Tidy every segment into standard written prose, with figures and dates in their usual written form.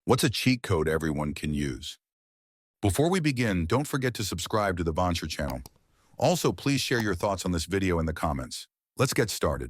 What's a cheat code everyone can use? Before we begin, don't forget to subscribe to the Vancher channel. Also, please share your thoughts on this video in the comments. Let's get started.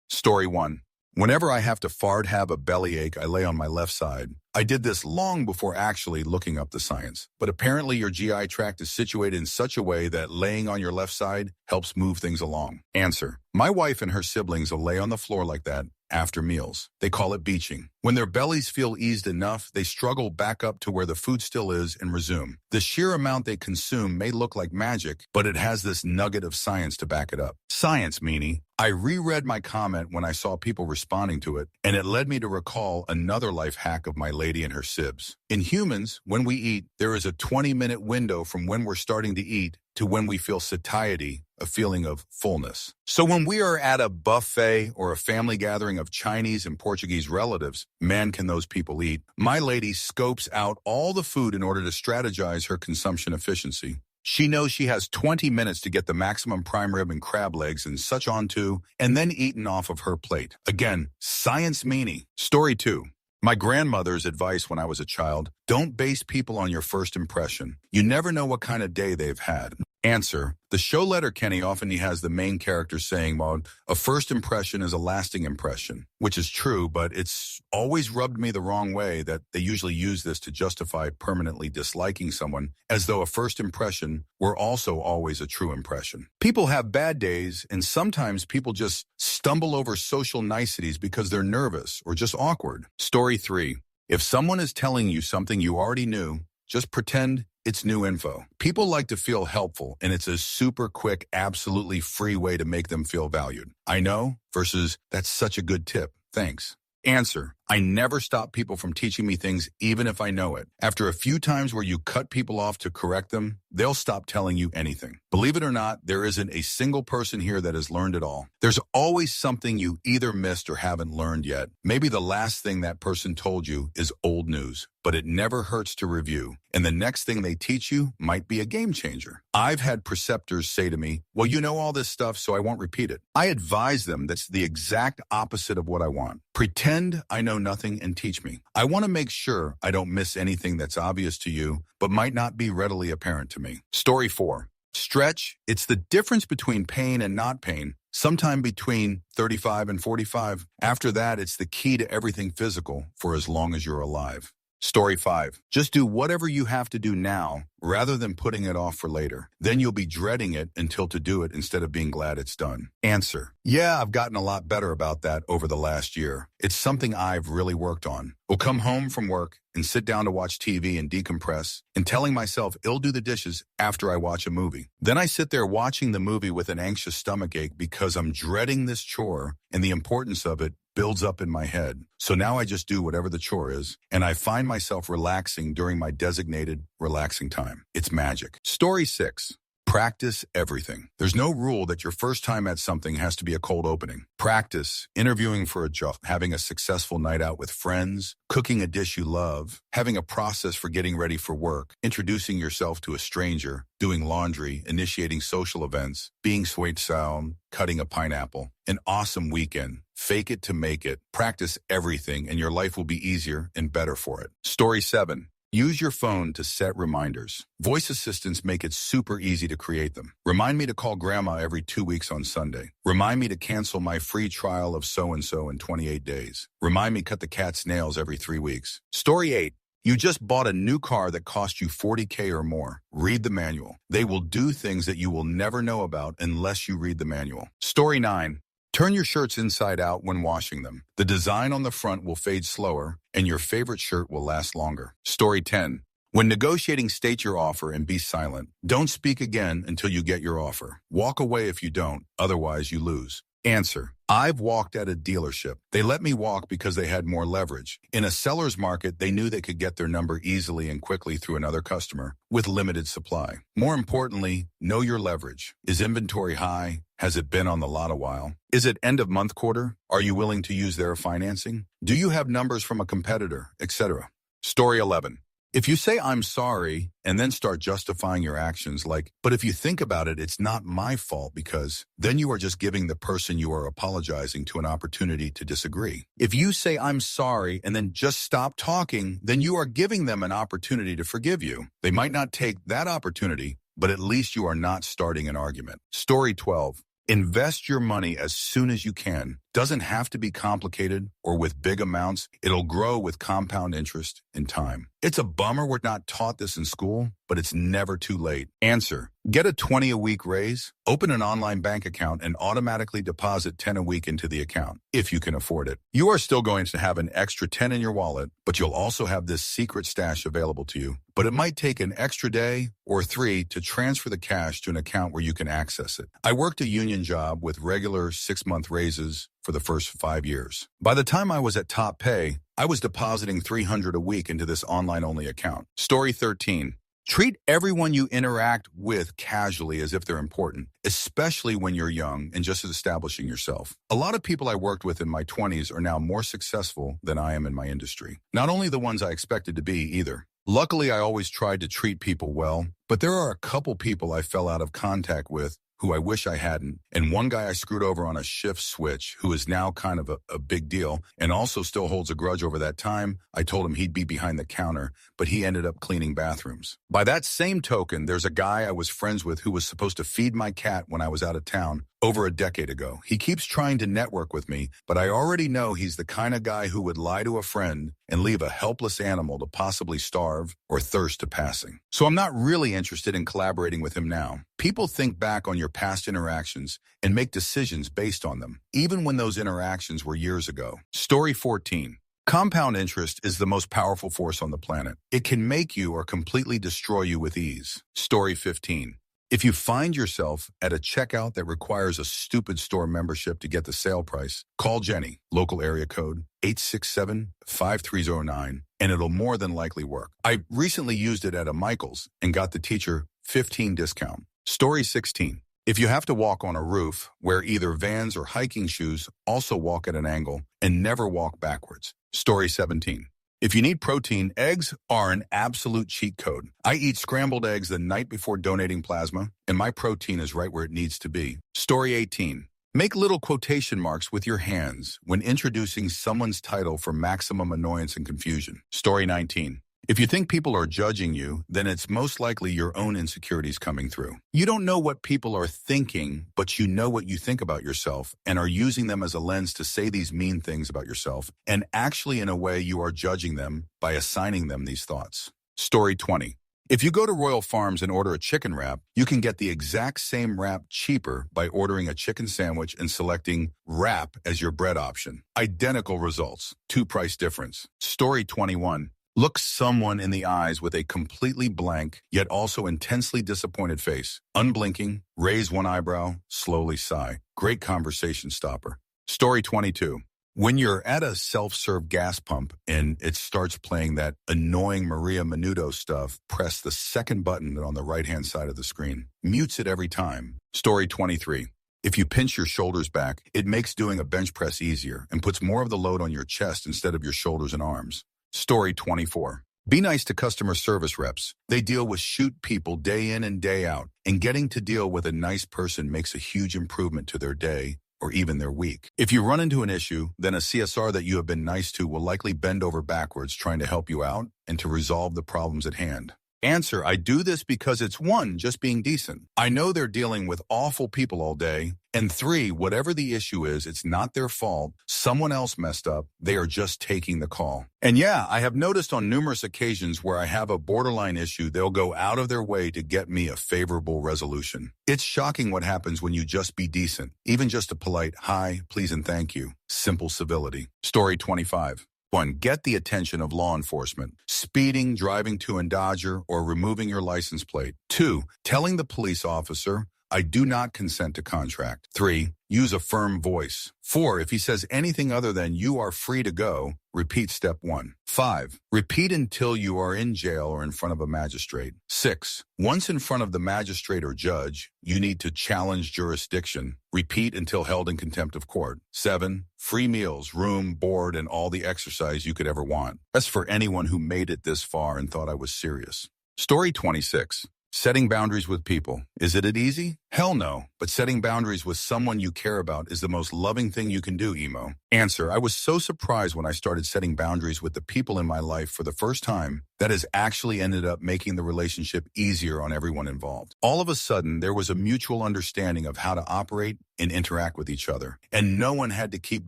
Story 1. Whenever I have to fart, have a bellyache, I lay on my left side. I did this long before actually looking up the science. But apparently your GI tract is situated in such a way that laying on your left side helps move things along. Answer. My wife and her siblings will lay on the floor like that after meals. They call it beaching. When their bellies feel eased enough, they struggle back up to where the food still is and resume. The sheer amount they consume may look like magic, but it has this nugget of science to back it up. Science, meanie. I reread my comment when I saw people responding to it, and it led me to recall another life hack of my lady and her sibs. In humans, when we eat, there is a 20-minute window from when we're starting to eat to when we feel satiety, a feeling of fullness. So when we are at a buffet or a family gathering of Chinese and Portuguese relatives, man, can those people eat. My lady scopes out all the food in order to strategize her consumption efficiency. She knows she has 20 minutes to get the maximum prime rib and crab legs and such onto, and then eaten off of her plate. Again, science meanie. Story 2. My grandmother's advice when I was a child: don't base people on your first impression. You never know what kind of day they've had. Answer. The show Letterkenny often has the main character saying, well, a first impression is a lasting impression, which is true, but it's always rubbed me the wrong way that they usually use this to justify permanently disliking someone, as though a first impression were also always a true impression. People have bad days, and sometimes people just stumble over social niceties because they're nervous or just awkward. Story 3. If someone is telling you something you already knew, just pretend it's new info. People like to feel helpful, and it's a super quick, absolutely free way to make them feel valued. I know versus that's such a good tip. Thanks. Answer. I never stop people from teaching me things even if I know it. After a few times where you cut people off to correct them, they'll stop telling you anything. Believe it or not, there isn't a single person here that has learned it all. There's always something you either missed or haven't learned yet. Maybe the last thing that person told you is old news, but it never hurts to review. And the next thing they teach you might be a game changer. I've had preceptors say to me, well, you know all this stuff, so I won't repeat it. I advise them that's the exact opposite of what I want. Pretend I know nothing and teach me. I want to make sure I don't miss anything that's obvious to you, but might not be readily apparent to me. Story 4. Stretch. It's the difference between pain and not pain, sometime between 35 and 45. After that, it's the key to everything physical for as long as you're alive. Story 5. Just do whatever you have to do now rather than putting it off for later. Then you'll be dreading it until to do it instead of being glad it's done. Answer. Yeah, I've gotten a lot better about that over the last year. It's something I've really worked on. We'll come home from work and sit down to watch TV and decompress, and telling myself I'll do the dishes after I watch a movie. Then I sit there watching the movie with an anxious stomachache because I'm dreading this chore, and the importance of it builds up in my head. So now I just do whatever the chore is, and I find myself relaxing during my designated relaxing time. It's magic. Story 6. Practice everything. There's no rule that your first time at something has to be a cold opening. Practice interviewing for a job, having a successful night out with friends, cooking a dish you love, having a process for getting ready for work, introducing yourself to a stranger, doing laundry, initiating social events, being sweet sound, cutting a pineapple. An awesome weekend. Fake it to make it. Practice everything, and your life will be easier and better for it. Story 7. Use your phone to set reminders. Voice assistants make it super easy to create them. Remind me to call grandma every 2 weeks on Sunday. Remind me to cancel my free trial of so-and-so in 28 days. Remind me cut the cat's nails every 3 weeks. Story 8. You just bought a new car that cost you $40K or more. Read the manual. They will do things that you will never know about unless you read the manual. Story 9. Turn your shirts inside out when washing them. The design on the front will fade slower, and your favorite shirt will last longer. Story 10. When negotiating, state your offer and be silent. Don't speak again until you get your offer. Walk away if you don't, otherwise you lose. Answer. I've walked at a dealership. They let me walk because they had more leverage. In a seller's market, they knew they could get their number easily and quickly through another customer with limited supply. More importantly, know your leverage. Is inventory high? Has it been on the lot a while? Is it end of month quarter? Are you willing to use their financing? Do you have numbers from a competitor, etc.? Story 11. If you say, I'm sorry, and then start justifying your actions like, but if you think about it, it's not my fault because then you are just giving the person you are apologizing to an opportunity to disagree. If you say, I'm sorry, and then just stop talking, then you are giving them an opportunity to forgive you. They might not take that opportunity, but at least you are not starting an argument. Story 12. Invest your money as soon as you can. Doesn't have to be complicated or with big amounts. It'll grow with compound interest in time. It's a bummer we're not taught this in school, but it's never too late. Answer. Get a 20 a week raise, open an online bank account, and automatically deposit 10 a week into the account, if you can afford it. You are still going to have an extra 10 in your wallet, but you'll also have this secret stash available to you. But it might take an extra day or 3 to transfer the cash to an account where you can access it. I worked a union job with regular 6-month raises for the first 5 years. By the time I was at top pay, I was depositing $300 a week into this online-only account. Story 13. Treat everyone you interact with casually as if they're important, especially when you're young and just establishing yourself. A lot of people I worked with in my 20s are now more successful than I am in my industry. Not only the ones I expected to be either. Luckily, I always tried to treat people well, but there are a couple people I fell out of contact with who I wish I hadn't, and one guy I screwed over on a shift switch who is now kind of a big deal and also still holds a grudge over that time I told him he'd be behind the counter, but he ended up cleaning bathrooms. By that same token, there's a guy I was friends with who was supposed to feed my cat when I was out of town over a decade ago. He keeps trying to network with me, but I already know he's the kind of guy who would lie to a friend and leave a helpless animal to possibly starve or thirst to passing. So I'm not really interested in collaborating with him now. People think back on your past interactions and make decisions based on them, even when those interactions were years ago. Story 14. Compound interest is the most powerful force on the planet. It can make you or completely destroy you with ease. Story 15. If you find yourself at a checkout that requires a stupid store membership to get the sale price, call Jenny, local area code 867-5309, and it'll more than likely work. I recently used it at a Michael's and got the teacher 15 discount. Story 16. If you have to walk on a roof, wear either Vans or hiking shoes, also walk at an angle, and never walk backwards. Story 17. If you need protein, eggs are an absolute cheat code. I eat scrambled eggs the night before donating plasma, and my protein is right where it needs to be. Story 18. Make little quotation marks with your hands when introducing someone's title for maximum annoyance and confusion. Story 19. If you think people are judging you, then it's most likely your own insecurities coming through. You don't know what people are thinking, but you know what you think about yourself and are using them as a lens to say these mean things about yourself, and actually in a way you are judging them by assigning them these thoughts. Story 20. If you go to Royal Farms and order a chicken wrap, you can get the exact same wrap cheaper by ordering a chicken sandwich and selecting wrap as your bread option. Identical results, 2 price difference. Story 21. Look someone in the eyes with a completely blank, yet also intensely disappointed face. Unblinking, raise one eyebrow, slowly sigh. Great conversation stopper. Story 22. When you're at a self-serve gas pump and it starts playing that annoying Maria Menudo stuff, press the second button on the right-hand side of the screen. Mutes it every time. Story 23. If you pinch your shoulders back, it makes doing a bench press easier and puts more of the load on your chest instead of your shoulders and arms. Story 24. Be nice to customer service reps. They deal with shoot people day in and day out, and getting to deal with a nice person makes a huge improvement to their day or even their week. If you run into an issue, then a CSR that you have been nice to will likely bend over backwards trying to help you out and to resolve the problems at hand. Answer, I do this because it's 1, just being decent. I know they're dealing with awful people all day. And 3, whatever the issue is, it's not their fault. Someone else messed up. They are just taking the call. And yeah, I have noticed on numerous occasions where I have a borderline issue, they'll go out of their way to get me a favorable resolution. It's shocking what happens when you just be decent. Even just a polite, hi, please and thank you. Simple civility. Story 25. 1. Get the attention of law enforcement. Speeding, driving to and dodger, or removing your license plate. 2. Telling the police officer, I do not consent to contract. 3. Use a firm voice. 4. If he says anything other than you are free to go, repeat step 1. 5. Repeat until you are in jail or in front of a magistrate. 6. Once in front of the magistrate or judge, you need to challenge jurisdiction. Repeat until held in contempt of court. 7. Free meals, room, board, and all the exercise you could ever want. That's for anyone who made it this far and thought I was serious. Story 26. Setting boundaries with people. Is it easy? Hell no. But setting boundaries with someone you care about is the most loving thing you can do, emo. Answer. I was so surprised when I started setting boundaries with the people in my life for the first time that has actually ended up making the relationship easier on everyone involved. All of a sudden, there was a mutual understanding of how to operate and interact with each other. And no one had to keep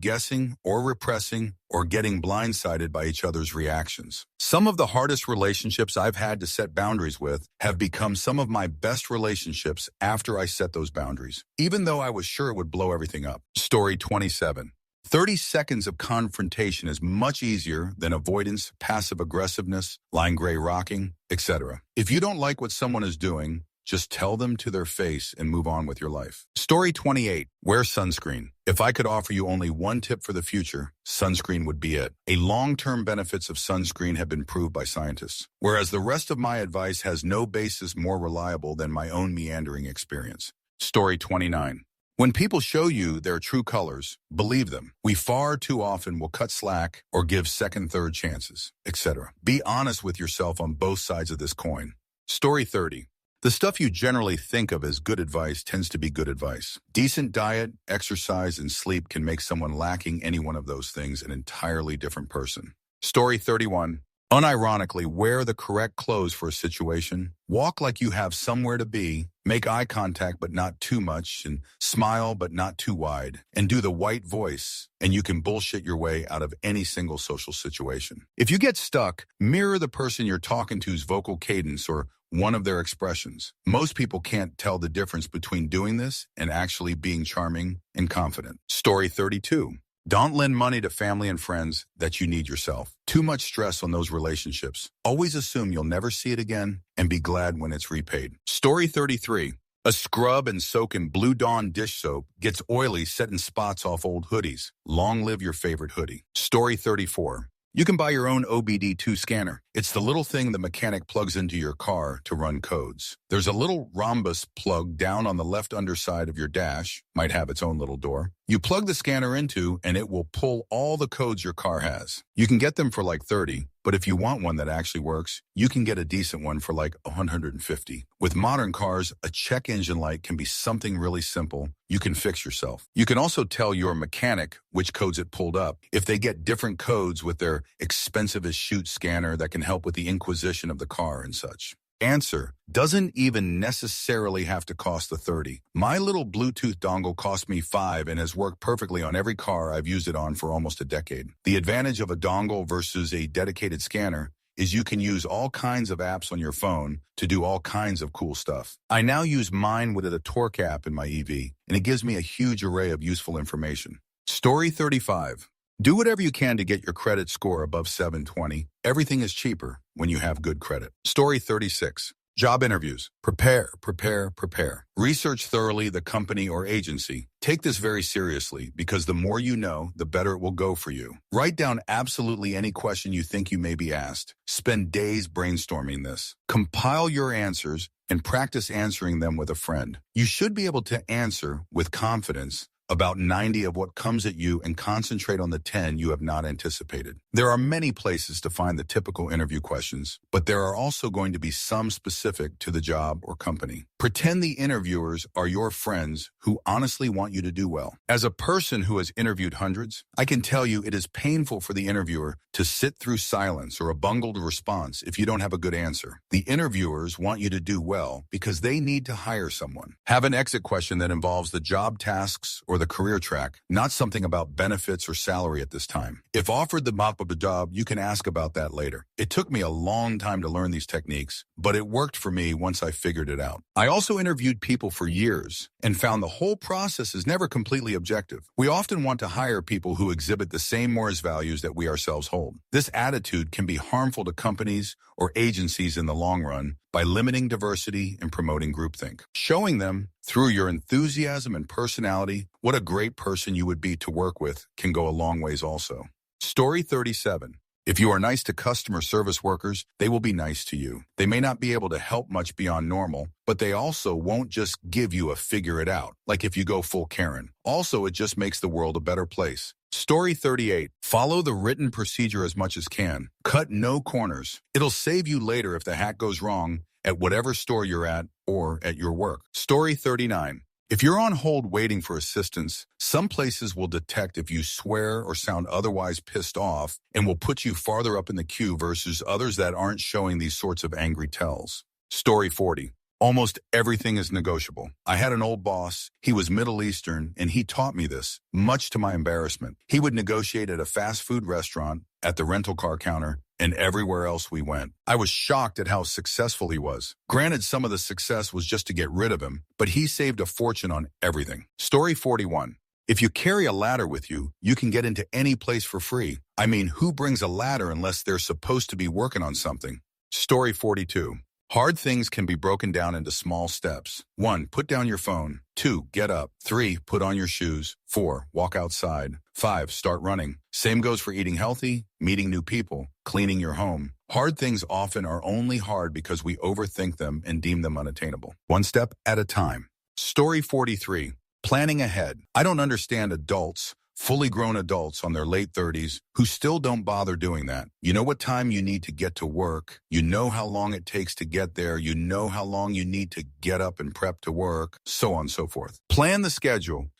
guessing or repressing or getting blindsided by each other's reactions. Some of the hardest relationships I've had to set boundaries with have become some of my best relationships after I set those boundaries, even though I was sure it would blow everything up. Story 27. 30 seconds of confrontation is much easier than avoidance, passive aggressiveness, line gray rocking, etc. If you don't like what someone is doing, just tell them to their face and move on with your life. Story 28. Wear sunscreen. If I could offer you only one tip for the future, sunscreen would be it. A long-term benefits of sunscreen have been proved by scientists, whereas the rest of my advice has no basis more reliable than my own meandering experience. Story 29. When people show you their true colors, believe them. We far too often will cut slack or give second, third chances, etc. Be honest with yourself on both sides of this coin. Story 30. The stuff you generally think of as good advice tends to be good advice. Decent diet, exercise, and sleep can make someone lacking any one of those things an entirely different person. Story 31. Unironically, wear the correct clothes for a situation. Walk like you have somewhere to be. Make eye contact but not too much, and smile but not too wide. And do the white voice, and you can bullshit your way out of any single social situation. If you get stuck, mirror the person you're talking to's vocal cadence or one of their expressions. Most people can't tell the difference between doing this and actually being charming and confident. Story 32. Don't lend money to family and friends that you need yourself. Too much stress on those relationships. Always assume you'll never see it again and be glad when it's repaid. Story 33. A scrub and soak in Blue Dawn dish soap gets oily, setting spots off old hoodies. Long live your favorite hoodie. Story 34. You can buy your own OBD2 scanner. It's the little thing the mechanic plugs into your car to run codes. There's a little rhombus plug down on the left underside of your dash, might have its own little door. You plug the scanner into and it will pull all the codes your car has. You can get them for like 30, but if you want one that actually works, you can get a decent one for like 150. With modern cars, a check engine light can be something really simple you can fix yourself. You can also tell your mechanic which codes it pulled up if they get different codes with their expensive as shoot scanner that can help with the inquisition of the car and such. Answer. Doesn't even necessarily have to cost the 30. My little Bluetooth dongle cost me $5 and has worked perfectly on every car I've used it on for almost a decade. The advantage of a dongle versus a dedicated scanner is you can use all kinds of apps on your phone to do all kinds of cool stuff. I now use mine with a Torque app in my EV, and it gives me a huge array of useful information. Story 35. Do whatever you can to get your credit score above 720. Everything is cheaper when you have good credit. Story 36. Job interviews. Prepare, prepare, prepare. Research thoroughly the company or agency. Take this very seriously because the more you know, the better it will go for you. Write down absolutely any question you think you may be asked. Spend days brainstorming this. Compile your answers and practice answering them with a friend. You should be able to answer with confidence about 90 of what comes at you and concentrate on the 10 you have not anticipated. There are many places to find the typical interview questions, but there are also going to be some specific to the job or company. Pretend the interviewers are your friends who honestly want you to do well. As a person who has interviewed hundreds, I can tell you it is painful for the interviewer to sit through silence or a bungled response if you don't have a good answer. The interviewers want you to do well because they need to hire someone. Have an exit question that involves the job tasks or the career track, not something about benefits or salary at this time. If offered the mop of a job, you can ask about that later. It took me a long time to learn these techniques, but it worked for me once I figured it out. I also interviewed people for years and found the whole process is never completely objective. We often want to hire people who exhibit the same morals values that we ourselves hold. This attitude can be harmful to companies or agencies in the long run by limiting diversity and promoting groupthink. Showing them Through your enthusiasm and personality, what a great person you would be to work with can go a long ways also. Story 37. If you are nice to customer service workers, they will be nice to you. They may not be able to help much beyond normal, but they also won't just give you a figure it out, like if you go full Karen. Also, it just makes the world a better place. Story 38. Follow the written procedure as much as can. Cut no corners. It'll save you later if the hack goes wrong at whatever store you're at or at your work. Story 39. If you're on hold waiting for assistance, some places will detect if you swear or sound otherwise pissed off and will put you farther up in the queue versus others that aren't showing these sorts of angry tells. Story 40. Almost everything is negotiable. I had an old boss. He was Middle Eastern, and he taught me this, much to my embarrassment. He would negotiate at a fast food restaurant, at the rental car counter, and everywhere else we went. I was shocked at how successful he was. Granted, some of the success was just to get rid of him, but he saved a fortune on everything. Story 41. If you carry a ladder with you, you can get into any place for free. I mean, who brings a ladder unless they're supposed to be working on something? Story 42. Hard things can be broken down into small steps. 1. Put down your phone. 2. Get up. 3. Put on your shoes. 4. Walk outside. 5. Start running. Same goes for eating healthy, meeting new people, cleaning your home. Hard things often are only hard because we overthink them and deem them unattainable. One step at a time. Story 43. Planning ahead. I don't understand adults, fully grown adults on their late 30s who still don't bother doing that. You know what time you need to get to work. You know how long it takes to get there. You know how long you need to get up and prep to work, so on and so forth. Plan the schedule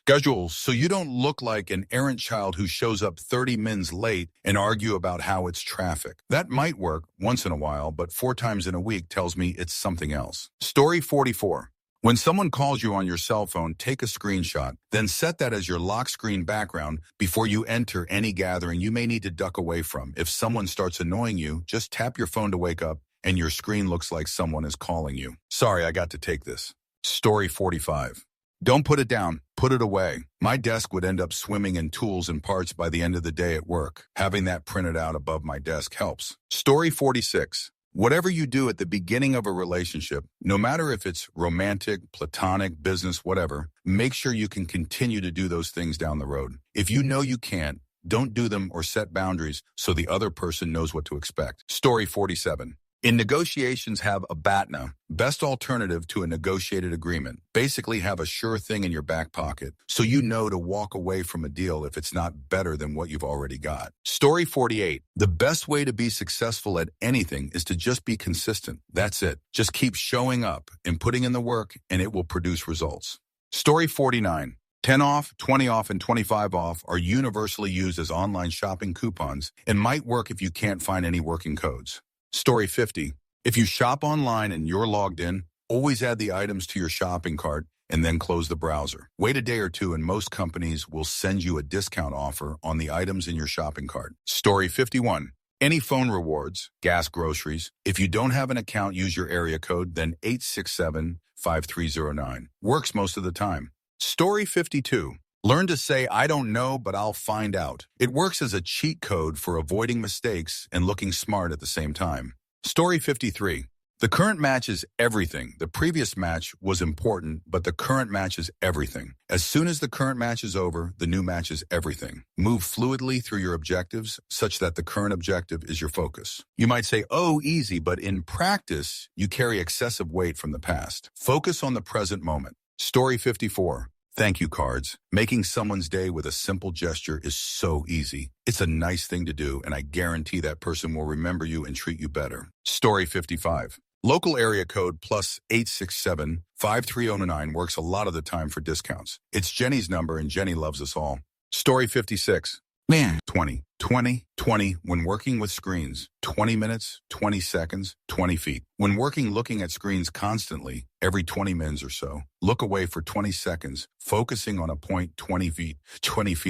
so you don't look like an errant child who shows up 30 minutes late and argue about how it's traffic. That might work once in a while, but 4 times in a week tells me it's something else. Story 44. When someone calls you on your cell phone, take a screenshot, then set that as your lock screen background before you enter any gathering you may need to duck away from. If someone starts annoying you, just tap your phone to wake up and your screen looks like someone is calling you. Sorry, I got to take this. Story 45. Don't put it down, put it away. My desk would end up swimming in tools and parts by the end of the day at work. Having that printed out above my desk helps. Story 46. Whatever you do at the beginning of a relationship, no matter if it's romantic, platonic, business, whatever, make sure you can continue to do those things down the road. If you know you can't, don't do them or set boundaries so the other person knows what to expect. Story 47. In negotiations, have a BATNA, best alternative to a negotiated agreement. Basically have a sure thing in your back pocket so you know to walk away from a deal if it's not better than what you've already got. Story 48. The best way to be successful at anything is to just be consistent. That's it. Just keep showing up and putting in the work and it will produce results. Story 49. 10 off, 20 off, and 25 off are universally used as online shopping coupons and might work if you can't find any working codes. Story 50. If you shop online and you're logged in, always add the items to your shopping cart and then close the browser. Wait a day or two and most companies will send you a discount offer on the items in your shopping cart. Story 51. Any phone rewards, gas, groceries. If you don't have an account, use your area code, then 867-5309. Works most of the time. Story 52. Learn to say, I don't know, but I'll find out. It works as a cheat code for avoiding mistakes and looking smart at the same time. Story 53. The current match is everything. The previous match was important, but the current match is everything. As soon as the current match is over, the new match is everything. Move fluidly through your objectives such that the current objective is your focus. You might say, oh, easy, but in practice, you carry excessive weight from the past. Focus on the present moment. Story 54. Thank you cards. Making someone's day with a simple gesture is so easy. It's a nice thing to do, and I guarantee that person will remember you and treat you better. Story 55. Local area code plus 867-5309 works a lot of the time for discounts. It's Jenny's number, and Jenny loves us all. Story 56. Man, 20. When working with screens, 20 minutes, 20 seconds, 20 feet. When working looking at screens constantly, every 20 minutes or so, look away for 20 seconds, focusing on a point 20 feet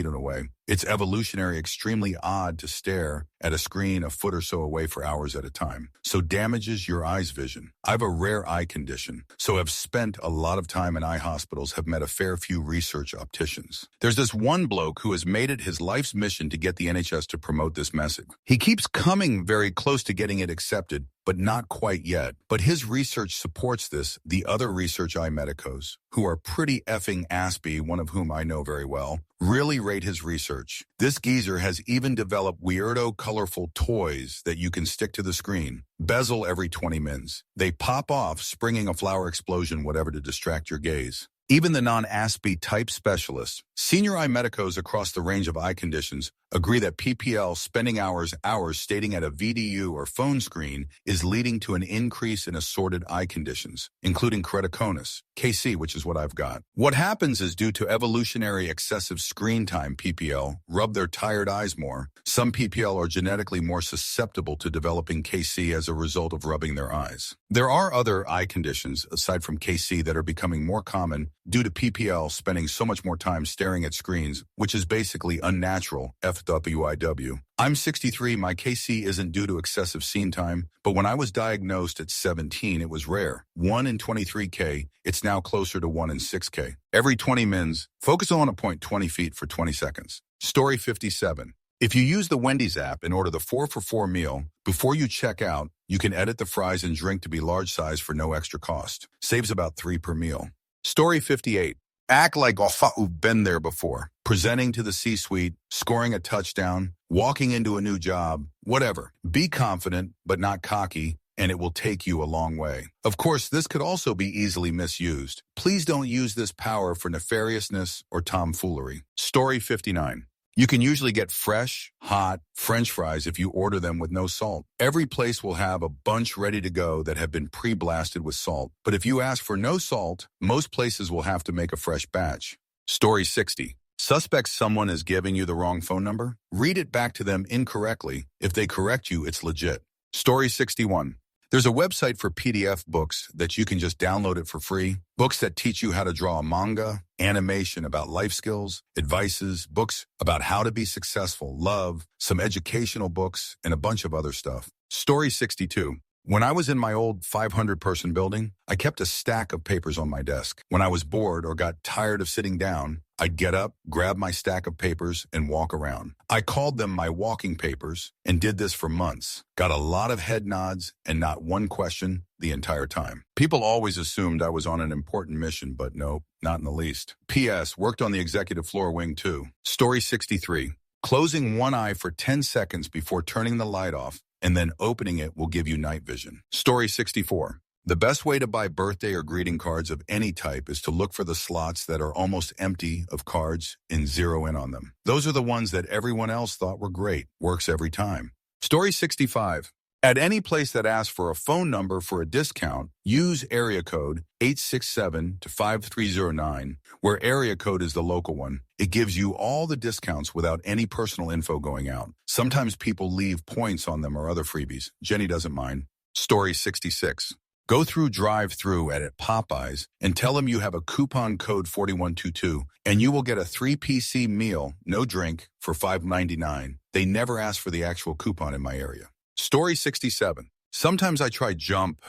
away. It's evolutionary extremely odd to stare at a screen a foot or so away for hours at a time. So damages your eye's vision. I have a rare eye condition, so have spent a lot of time in eye hospitals, have met a fair few research opticians. There's this one bloke who has made it his life's mission to get the NHS to promote this message. He keeps coming very close to getting it accepted, but not quite yet. But his research supports this. The other research medicos, who are pretty effing aspy, one of whom I know very well, really rate his research. This geezer has even developed weirdo colorful toys that you can stick to the screen. Bezel every 20 mins. They pop off, springing a flower explosion, whatever to distract your gaze. Even the non-ASPE type specialists, senior eye medicos across the range of eye conditions, agree that PPL spending hours stating at a VDU or phone screen is leading to an increase in assorted eye conditions, including keratoconus, KC, which is what I've got. What happens is due to evolutionary excessive screen time, PPL rub their tired eyes more. Some PPL are genetically more susceptible to developing KC as a result of rubbing their eyes. There are other eye conditions, aside from KC, that are becoming more common due to PPL spending so much more time staring at screens, which is basically unnatural, FWIW. I'm 63, my KC isn't due to excessive scene time, but when I was diagnosed at 17, it was rare. 1 in 23K, it's now closer to 1 in 6K. Every 20 mins, focus on a point 20 feet for 20 seconds. Story 57. If you use the Wendy's app and order the 4 for $4 meal, before you check out, you can edit the fries and drink to be large size for no extra cost. Saves about 3 per meal. Story 58. Act like you've been there before. Presenting to the C-suite, scoring a touchdown, walking into a new job, whatever. Be confident, but not cocky, and it will take you a long way. Of course, this could also be easily misused. Please don't use this power for nefariousness or tomfoolery. Story 59. You can usually get fresh, hot French fries if you order them with no salt. Every place will have a bunch ready to go that have been pre-blasted with salt. But if you ask for no salt, most places will have to make a fresh batch. Story 60. Suspect someone is giving you the wrong phone number? Read it back to them incorrectly. If they correct you, it's legit. Story 61. There's a website for PDF books that you can just download it for free. Books that teach you how to draw a manga, animation about life skills, advices, books about how to be successful, love, some educational books, and a bunch of other stuff. Story 62. When I was in my old 500-person building, I kept a stack of papers on my desk. When I was bored or got tired of sitting down, I'd get up, grab my stack of papers, and walk around. I called them my walking papers and did this for months. Got a lot of head nods and not one question the entire time. People always assumed I was on an important mission, but nope, not in the least. P.S. Worked on the executive floor wing too. Story 63. Closing one eye for 10 seconds before turning the light off and then opening it will give you night vision. Story 64. The best way to buy birthday or greeting cards of any type is to look for the slots that are almost empty of cards and zero in on them. Those are the ones that everyone else thought were great. Works every time. Story 65. At any place that asks for a phone number for a discount, use area code 867 to 5309, where area code is the local one. It gives you all the discounts without any personal info going out. Sometimes people leave points on them or other freebies. Jenny doesn't mind. Story 66. Go through drive-through at Popeyes and tell them you have a coupon code 4122 and you will get a 3PC meal, no drink, for $5.99. They never ask for the actual coupon in my area. Story 67. Sometimes I try jump,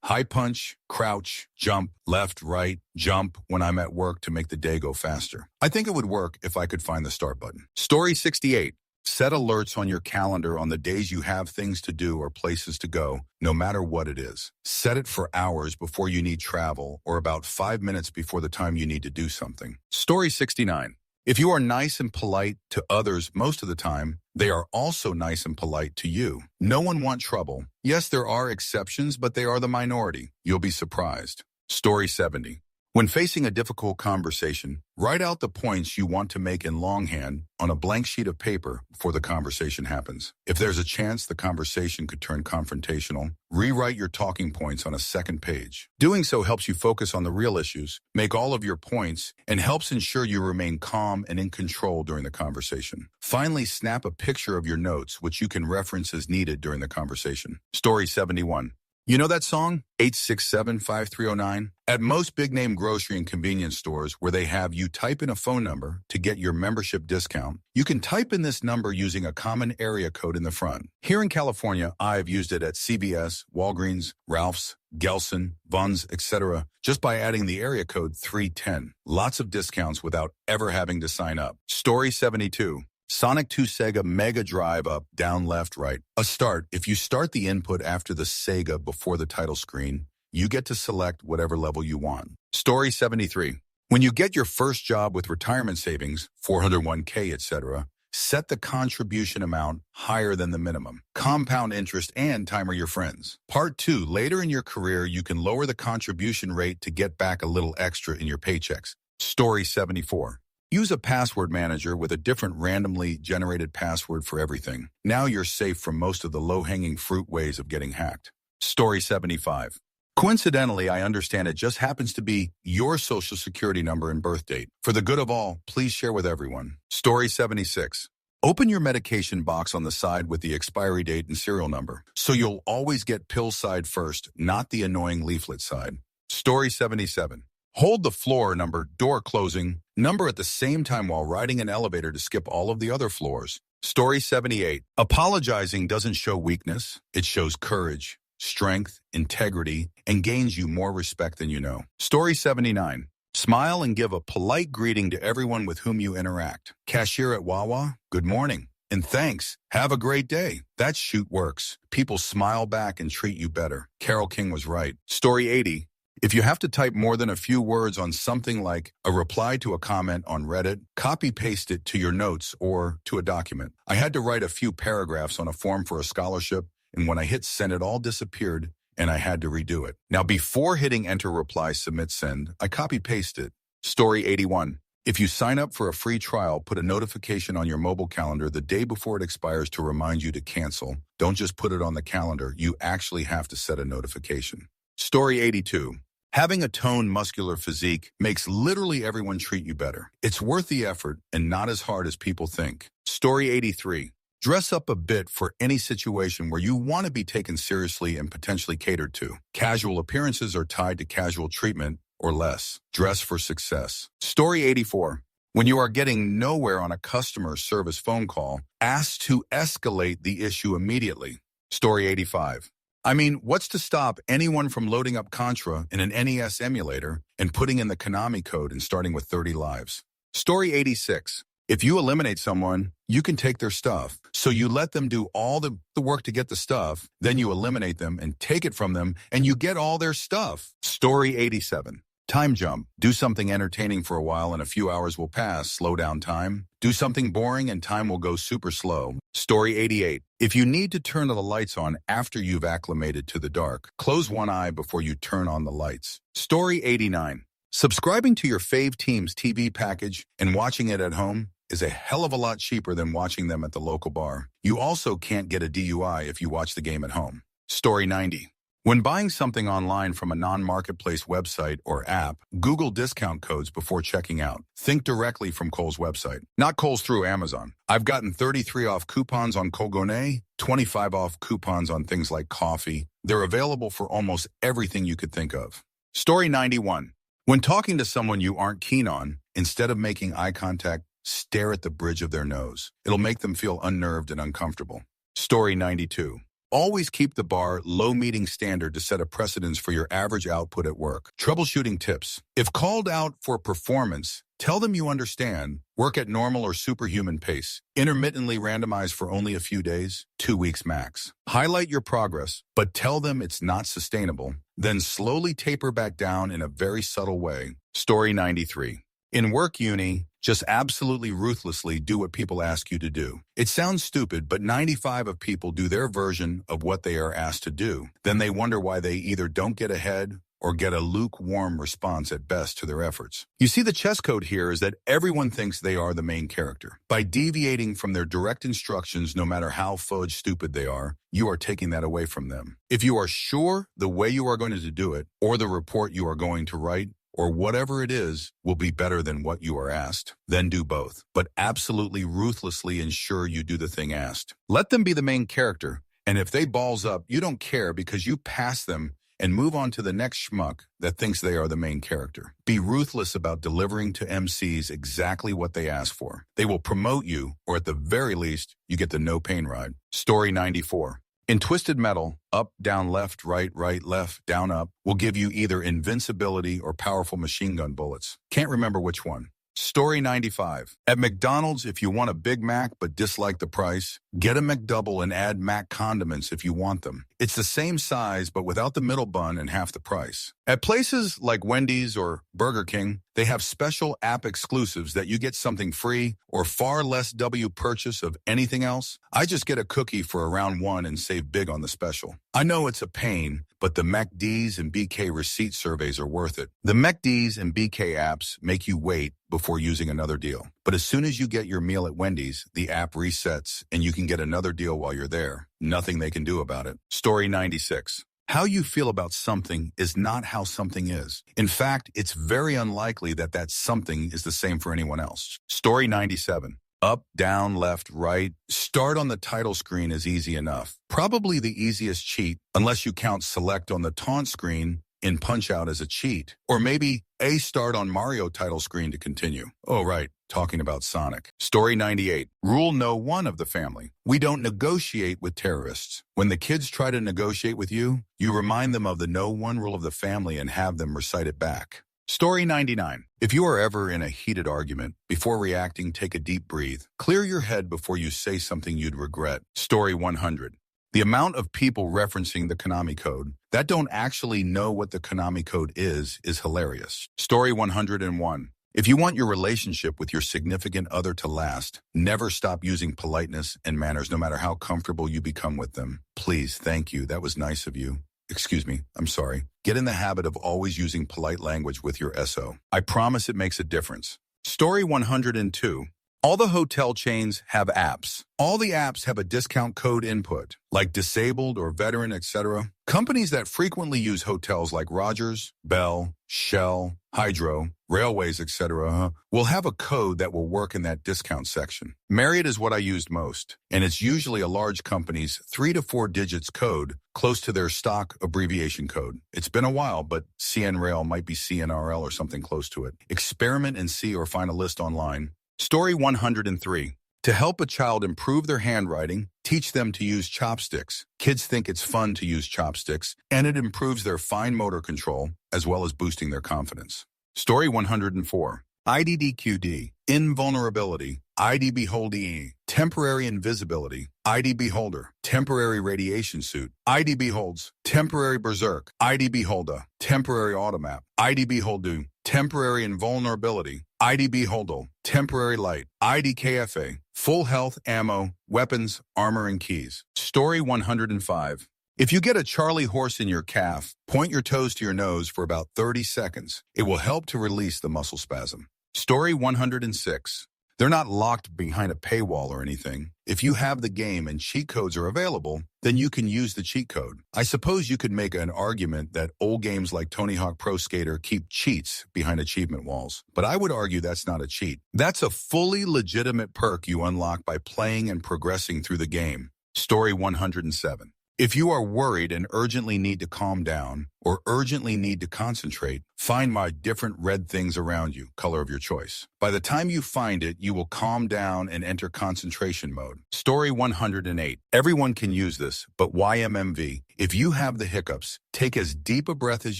high punch, crouch, jump, left, right, jump when I'm at work to make the day go faster. I think it would work if I could find the start button. Story 68. Set alerts on your calendar on the days you have things to do or places to go, no matter what it is. Set it for hours before you need travel or about 5 minutes before the time you need to do something. Story 69. If you are nice and polite to others most of the time, they are also nice and polite to you. No one wants trouble. Yes, there are exceptions, but they are the minority. You'll be surprised. Story 70. When facing a difficult conversation, write out the points you want to make in longhand on a blank sheet of paper before the conversation happens. If there's a chance the conversation could turn confrontational, rewrite your talking points on a second page. Doing so helps you focus on the real issues, make all of your points, and helps ensure you remain calm and in control during the conversation. Finally, snap a picture of your notes, which you can reference as needed during the conversation. Story 71. You know that song, 867-5309? At most big-name grocery and convenience stores where they have you type in a phone number to get your membership discount, you can type in this number using a common area code in the front. Here in California, I've used it at CVS, Walgreens, Ralph's, Gelson, Vons, etc., just by adding the area code 310. Lots of discounts without ever having to sign up. Story 72. Sonic 2 Sega Mega Drive up, down, left, right. A start. If you start the input after the Sega before the title screen, you get to select whatever level you want. Story 73. When you get your first job with retirement savings, 401k, etc., set the contribution amount higher than the minimum. Compound interest and timer your friends. Part 2. Later in your career, you can lower the contribution rate to get back a little extra in your paychecks. Story 74. Use a password manager with a different randomly generated password for everything. Now you're safe from most of the low-hanging fruit ways of getting hacked. Story 75. Coincidentally, I understand it just happens to be your social security number and birth date. For the good of all, please share with everyone. Story 76. Open your medication box on the side with the expiry date and serial number, so you'll always get pill side first, not the annoying leaflet side. Story 77. Hold the floor number, door closing, number at the same time while riding an elevator to skip all of the other floors. Story 78. Apologizing doesn't show weakness. It shows courage, strength, integrity, and gains you more respect than you know. Story 79. Smile and give a polite greeting to everyone with whom you interact. Cashier at Wawa, good morning. And thanks. Have a great day. That shoot works. People smile back and treat you better. Carole King was right. Story 80. If you have to type more than a few words on something like a reply to a comment on Reddit, copy-paste it to your notes or to a document. I had to write a few paragraphs on a form for a scholarship, and when I hit send, it all disappeared, and I had to redo it. Now, before hitting enter, reply, submit, send, I copy-paste it. Story 81. If you sign up for a free trial, put a notification on your mobile calendar the day before it expires to remind you to cancel. Don't just put it on the calendar. You actually have to set a notification. Story 82. Having a toned, muscular physique makes literally everyone treat you better. It's worth the effort and not as hard as people think. Story 83. Dress up a bit for any situation where you want to be taken seriously and potentially catered to. Casual appearances are tied to casual treatment or less. Dress for success. Story 84. When you are getting nowhere on a customer service phone call, ask to escalate the issue immediately. Story 85. I mean, what's to stop anyone from loading up Contra in an NES emulator and putting in the Konami code and starting with 30 lives? Story 86. If you eliminate someone, you can take their stuff. So you let them do all the work to get the stuff, then you eliminate them and take it from them, and you get all their stuff. Story 87. Time jump. Do something entertaining for a while and a few hours will pass. Slow down time. Do something boring and time will go super slow. Story 88. If you need to turn the lights on after you've acclimated to the dark, close one eye before you turn on the lights. Story 89. Subscribing to your fave team's TV package and watching it at home is a hell of a lot cheaper than watching them at the local bar. You also can't get a DUI if you watch the game at home. Story 90. When buying something online from a non-marketplace website or app, Google discount codes before checking out. Think directly from Kohl's website, not Kohl's through Amazon. I've gotten 33 off coupons on Colgate, 25 off coupons on things like coffee. They're available for almost everything you could think of. Story 91. When talking to someone you aren't keen on, instead of making eye contact, stare at the bridge of their nose. It'll make them feel unnerved and uncomfortable. Story 92. Always keep the bar low meeting standard to set a precedence for your average output at work. Troubleshooting tips. If called out for performance, tell them you understand. Work at normal or superhuman pace. Intermittently randomize for only a few days, 2 weeks max. Highlight your progress, but tell them it's not sustainable. Then slowly taper back down in a very subtle way. Story 93. In work uni, just absolutely ruthlessly do what people ask you to do. It sounds stupid, but 95% of people do their version of what they are asked to do. Then they wonder why they either don't get ahead or get a lukewarm response at best to their efforts. You see, the chess code here is that everyone thinks they are the main character. By deviating from their direct instructions, no matter how fudge stupid they are, you are taking that away from them. If you are sure the way you are going to do it, or the report you are going to write, or whatever it is, will be better than what you are asked, then do both. But absolutely ruthlessly ensure you do the thing asked. Let them be the main character, and if they balls up, you don't care because you pass them and move on to the next schmuck that thinks they are the main character. Be ruthless about delivering to MCs exactly what they ask for. They will promote you, or at the very least, you get the no-pain ride. Story 94. In Twisted Metal, up, down, left, right, left, down, up will give you either invincibility or powerful machine gun bullets. Can't remember which one. Story 95. At McDonald's, if you want a Big Mac but dislike the price, get a McDouble and add Mac condiments if you want them. It's the same size but without the middle bun and half the price. At places like Wendy's or Burger King, they have special app exclusives that you get something free or far less W purchase of anything else. I just get a cookie for around one and save big on the special. I know it's a pain, but the McD's and BK receipt surveys are worth it. The McD's and BK apps make you wait before using another deal. But as soon as you get your meal at Wendy's, the app resets and you can get another deal while you're there. Nothing they can do about it. Story 96. How you feel about something is not how something is. In fact, it's very unlikely that that something is the same for anyone else. Story 97. Up, down, left, right. Start on the title screen is easy enough. Probably the easiest cheat, unless you count select on the taunt screen in Punch-Out as a cheat. Or maybe A start on Mario title screen to continue. Oh, right. Talking about Sonic. Story 98. Rule no one of the family. We don't negotiate with terrorists. When the kids try to negotiate with you, you remind them of the no one rule of the family and have them recite it back. Story 99. If you are ever in a heated argument, before reacting, take a deep breathe. Clear your head before you say something you'd regret. Story 100. The amount of people referencing the Konami code that don't actually know what the Konami code is hilarious. Story 101. If you want your relationship with your significant other to last, never stop using politeness and manners no matter how comfortable you become with them. Please, thank you. That was nice of you. Excuse me, I'm sorry. Get in the habit of always using polite language with your SO. I promise it makes a difference. Story 102. All the hotel chains have apps. All the apps have a discount code input, like disabled or veteran, etc. Companies that frequently use hotels like Rogers, Bell, Shell, Hydro, Railways, etc. will have a code that will work in that discount section. Marriott is what I used most, and it's usually a large company's 3 to 4 digits code close to their stock abbreviation code. It's been a while, but CN Rail might be CNRL or something close to it. Experiment and see or find a list online. Story 103. To help a child improve their handwriting, teach them to use chopsticks. Kids think it's fun to use chopsticks, and it improves their fine motor control, as well as boosting their confidence. Story 104. IDDQD, invulnerability, ID beholdee, temporary invisibility, ID beholder, temporary radiation suit, ID beholds, temporary berserk, ID beholda, temporary automap, ID beholdu, temporary invulnerability, ID beholdal, temporary light, ID KFA, full health, ammo, weapons, armor, and keys. Story 105. If you get a Charlie horse in your calf, point your toes to your nose for about 30 seconds. It will help to release the muscle spasm. Story 106. They're not locked behind a paywall or anything. If you have the game and cheat codes are available, then you can use the cheat code. I suppose you could make an argument that old games like Tony Hawk Pro Skater keep cheats behind achievement walls, but I would argue that's not a cheat. That's a fully legitimate perk you unlock by playing and progressing through the game. Story 107. If you are worried and urgently need to calm down or urgently need to concentrate, find my different red things around you, color of your choice. By the time you find it, you will calm down and enter concentration mode. Story 108. Everyone can use this, but YMMV. If you have the hiccups, take as deep a breath as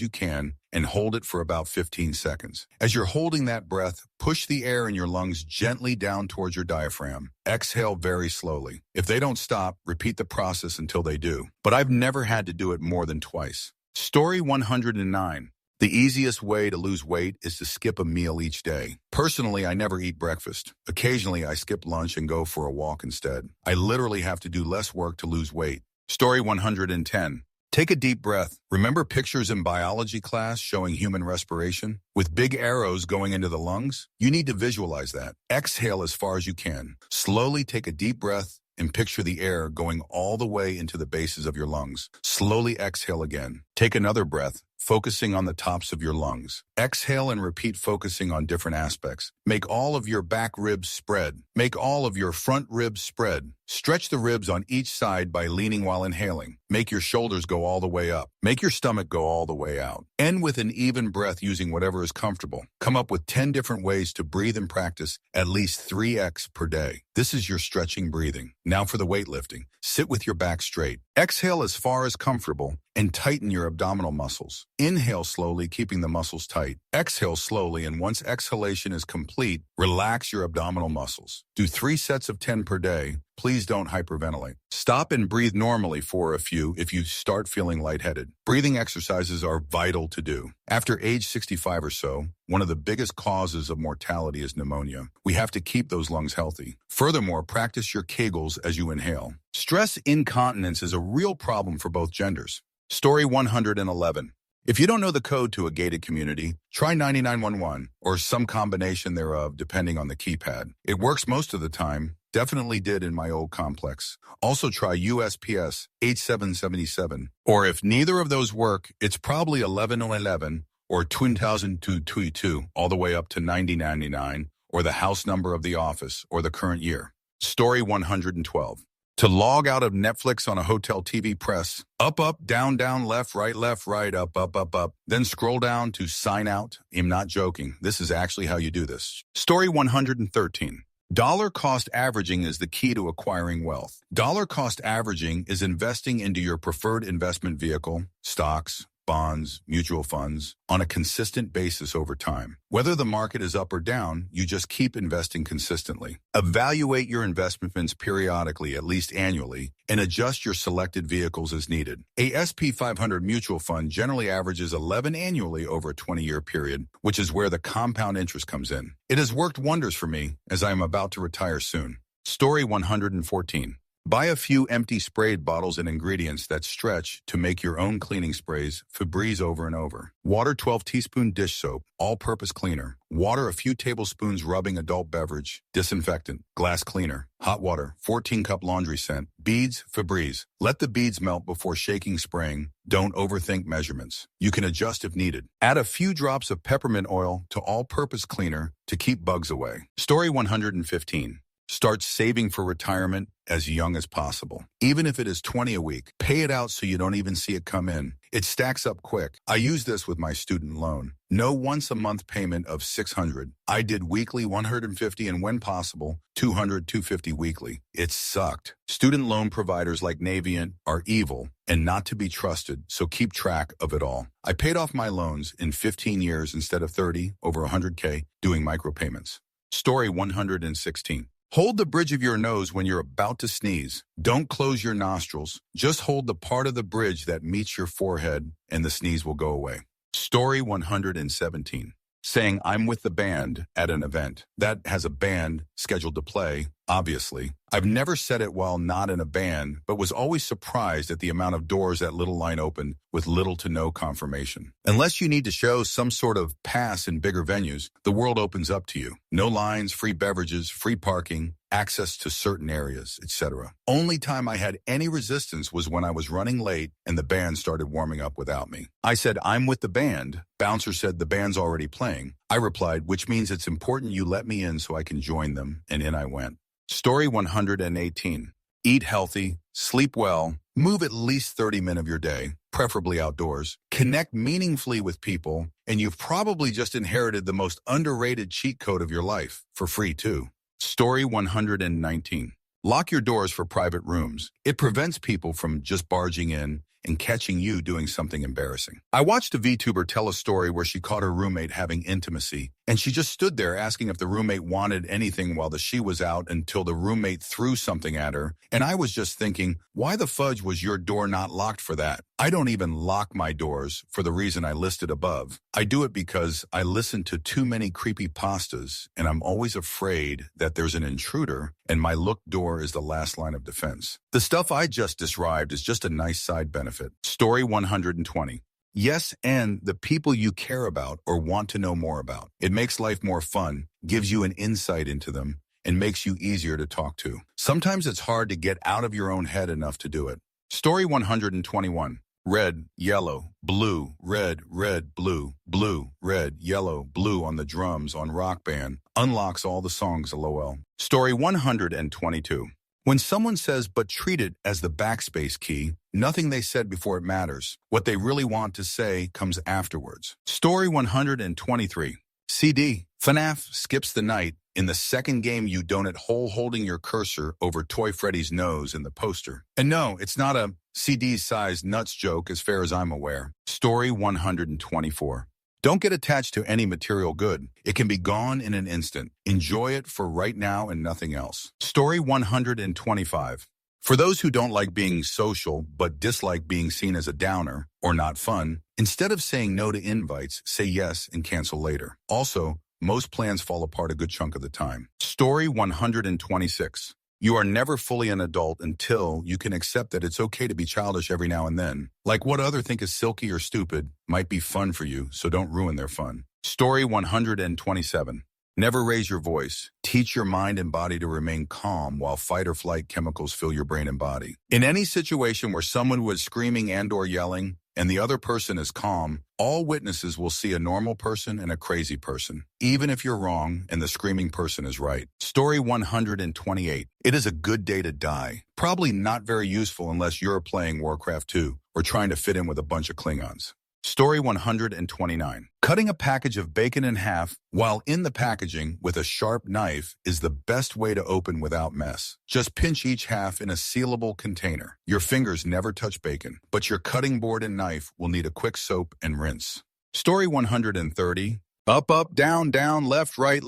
you can and hold it for about 15 seconds. As you're holding that breath, push the air in your lungs gently down towards your diaphragm. Exhale very slowly. If they don't stop, repeat the process until they do. But I've never had to do it more than twice. Story 109. The easiest way to lose weight is to skip a meal each day. Personally, I never eat breakfast. Occasionally, I skip lunch and go for a walk instead. I literally have to do less work to lose weight. Story 110. Take a deep breath. Remember pictures in biology class showing human respiration? With big arrows going into the lungs? You need to visualize that. Exhale as far as you can. Slowly take a deep breath and picture the air going all the way into the bases of your lungs. Slowly exhale again. Take another breath, focusing on the tops of your lungs. Exhale and repeat, focusing on different aspects. Make all of your back ribs spread. Make all of your front ribs spread. Stretch the ribs on each side by leaning while inhaling. Make your shoulders go all the way up. Make your stomach go all the way out. End with an even breath using whatever is comfortable. Come up with 10 different ways to breathe and practice at least 3x per day. This is your stretching breathing. Now for the weightlifting. Sit with your back straight. Exhale as far as comfortable and tighten your abdominal muscles. Inhale slowly, keeping the muscles tight. Exhale slowly, and once exhalation is complete, relax your abdominal muscles. Do 3 sets of 10 per day. Please don't hyperventilate. Stop and breathe normally for a few if you start feeling lightheaded. Breathing exercises are vital to do. After age 65 or so, one of the biggest causes of mortality is pneumonia. We have to keep those lungs healthy. Furthermore, practice your Kegels as you inhale. Stress incontinence is a real problem for both genders. Story 111. If you don't know the code to a gated community, try 9911 or some combination thereof depending on the keypad. It works most of the time. Definitely did in my old complex. Also try USPS 8777. Or if neither of those work, it's probably 1111 or 2022 all the way up to 9099 or the house number of the office or the current year. Story 112. To log out of Netflix on a hotel TV, press up, down, left, right, up. Then scroll down to sign out. I'm not joking. This is actually how you do this. Story 113. Dollar cost averaging is the key to acquiring wealth. Dollar cost averaging is investing into your preferred investment vehicle, stocks, bonds, mutual funds, on a consistent basis over time. Whether the market is up or down, you just keep investing consistently. Evaluate your investments periodically, at least annually, and adjust your selected vehicles as needed. A SP 500 mutual fund generally averages 11 annually over a 20-year period, which is where the compound interest comes in. It has worked wonders for me, as I am about to retire soon. Story 114. Buy a few empty sprayed bottles and ingredients that stretch to make your own cleaning sprays, Febreze over and over. Water 12 teaspoon dish soap, all-purpose cleaner. Water a few tablespoons rubbing adult beverage, disinfectant, glass cleaner. Hot water, 14-cup laundry scent. Beads, Febreze. Let the beads melt before shaking spraying. Don't overthink measurements. You can adjust if needed. Add a few drops of peppermint oil to all-purpose cleaner to keep bugs away. Story 115. Start saving for retirement as young as possible. Even if it is 20 a week, pay it out so you don't even see it come in. It stacks up quick. I use this with my student loan. No once-a-month payment of $600. I did weekly $150 and when possible, $200, $250 weekly. It sucked. Student loan providers like Navient are evil and not to be trusted, so keep track of it all. I paid off my loans in 15 years instead of 30, over 100K, doing micropayments. Story 116. Hold the bridge of your nose when you're about to sneeze. Don't close your nostrils. Just hold the part of the bridge that meets your forehead and the sneeze will go away. Story 117. Saying I'm with the band at an event. That has a band scheduled to play, obviously. I've never said it while not in a band, but was always surprised at the amount of doors that little line opened with little to no confirmation. Unless you need to show some sort of pass in bigger venues, the world opens up to you. No lines, free beverages, free parking, access to certain areas, etc. Only time I had any resistance was when I was running late and the band started warming up without me. I said, I'm with the band. Bouncer said, the band's already playing. I replied, which means it's important you let me in so I can join them, and in I went. Story 118. Eat healthy, sleep well, move at least 30 minutes of your day, preferably outdoors, connect meaningfully with people, and you've probably just inherited the most underrated cheat code of your life, for free too. Story 119. Lock your doors for private rooms. It prevents people from just barging in and catching you doing something embarrassing. I watched a VTuber tell a story where she caught her roommate having intimacy, and she just stood there asking if the roommate wanted anything while she was out until the roommate threw something at her, and I was just thinking, why the fudge was your door not locked for that? I don't even lock my doors for the reason I listed above. I do it because I listen to too many creepypastas, and I'm always afraid that there's an intruder, and my locked door is the last line of defense. The stuff I just described is just a nice side benefit. Story 120. Yes, and the people you care about or want to know more about. It makes life more fun, gives you an insight into them, and makes you easier to talk to. Sometimes it's hard to get out of your own head enough to do it. Story 121. red, yellow, blue, red, red, blue, blue, red, yellow, blue on the drums on Rock Band unlocks all the songs, lol. Story 122. When someone says, but treat it as the backspace key, nothing they said before it matters. What they really want to say comes afterwards. Story 123. CD. FNAF skips the night. In the second game, you donut hole holding your cursor over Toy Freddy's nose in the poster. And no, it's not a CD-sized nuts joke as far as I'm aware. Story 124. Don't get attached to any material good. It can be gone in an instant. Enjoy it for right now and nothing else. Story 125. For those who don't like being social but dislike being seen as a downer or not fun, instead of saying no to invites, say yes and cancel later. Also, most plans fall apart a good chunk of the time. Story 126. You are never fully an adult until you can accept that it's okay to be childish every now and then. Like what others think is silky or stupid might be fun for you, so don't ruin their fun. Story 127. Never raise your voice. Teach your mind and body to remain calm while fight or flight chemicals fill your brain and body. In any situation where someone was screaming and/or yelling, and the other person is calm, all witnesses will see a normal person and a crazy person, even if you're wrong and the screaming person is right. Story 128. It is a good day to die. Probably not very useful unless you're playing Warcraft 2 or trying to fit in with a bunch of Klingons. Story 129. Cutting a package of bacon in half while in the packaging with a sharp knife is the best way to open without mess. Just pinch each half in a sealable container. Your fingers never touch bacon, but your cutting board and knife will need a quick soap and rinse. Story 130. Up, up, down, down, left, right,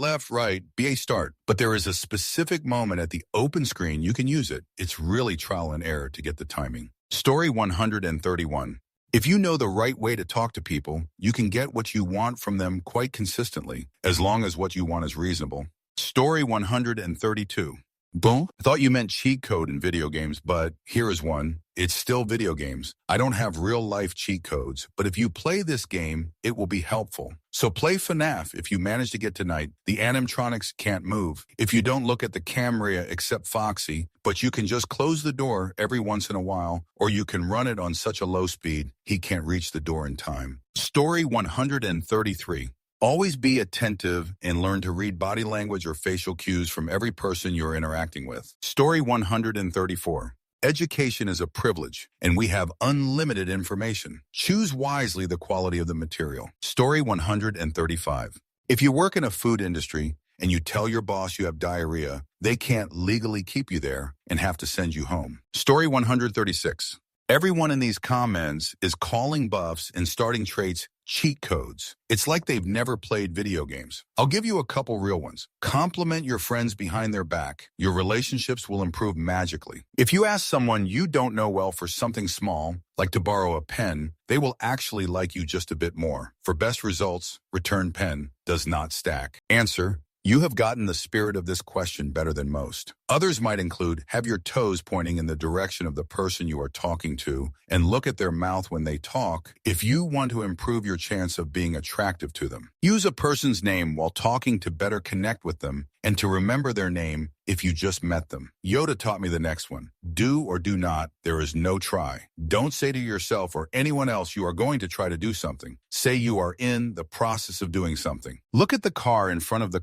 be a start. But there is a specific moment at the open screen you can use it. It's really trial and error to get the timing. Story 131. If you know the right way to talk to people, you can get what you want from them quite consistently, as long as what you want is reasonable. Story 132. Bon? I thought you meant cheat code in video games, but here is one. It's still video games. I don't have real-life cheat codes, but if you play this game, it will be helpful. So play FNAF if you manage to get tonight. The animatronics can't move. If you don't look at the camera except Foxy, but you can just close the door every once in a while, or you can run it on such a low speed, he can't reach the door in time. Story 133. Always be attentive and learn to read body language or facial cues from every person you're interacting with. Story 134. Education is a privilege, and we have unlimited information. Choose wisely the quality of the material. Story 135. If you work in a food industry and you tell your boss you have diarrhea, they can't legally keep you there and have to send you home. Story 136. Everyone in these comments is calling buffs and starting traits cheat codes. It's like they've never played video games. I'll give you a couple real ones. Compliment your friends behind their back. Your relationships will improve magically. If you ask someone you don't know well for something small, like to borrow a pen, they will actually like you just a bit more. For best results, return pen does not stack. Answer: you have gotten the spirit of this question better than most. Others might include, have your toes pointing in the direction of the person you are talking to and look at their mouth when they talk if you want to improve your chance of being attractive to them. Use a person's name while talking to better connect with them and to remember their name if you just met them. Yoda taught me the next one. Do or do not, there is no try. Don't say to yourself or anyone else you are going to try to do something. Say you are in the process of doing something. Look at the car in front of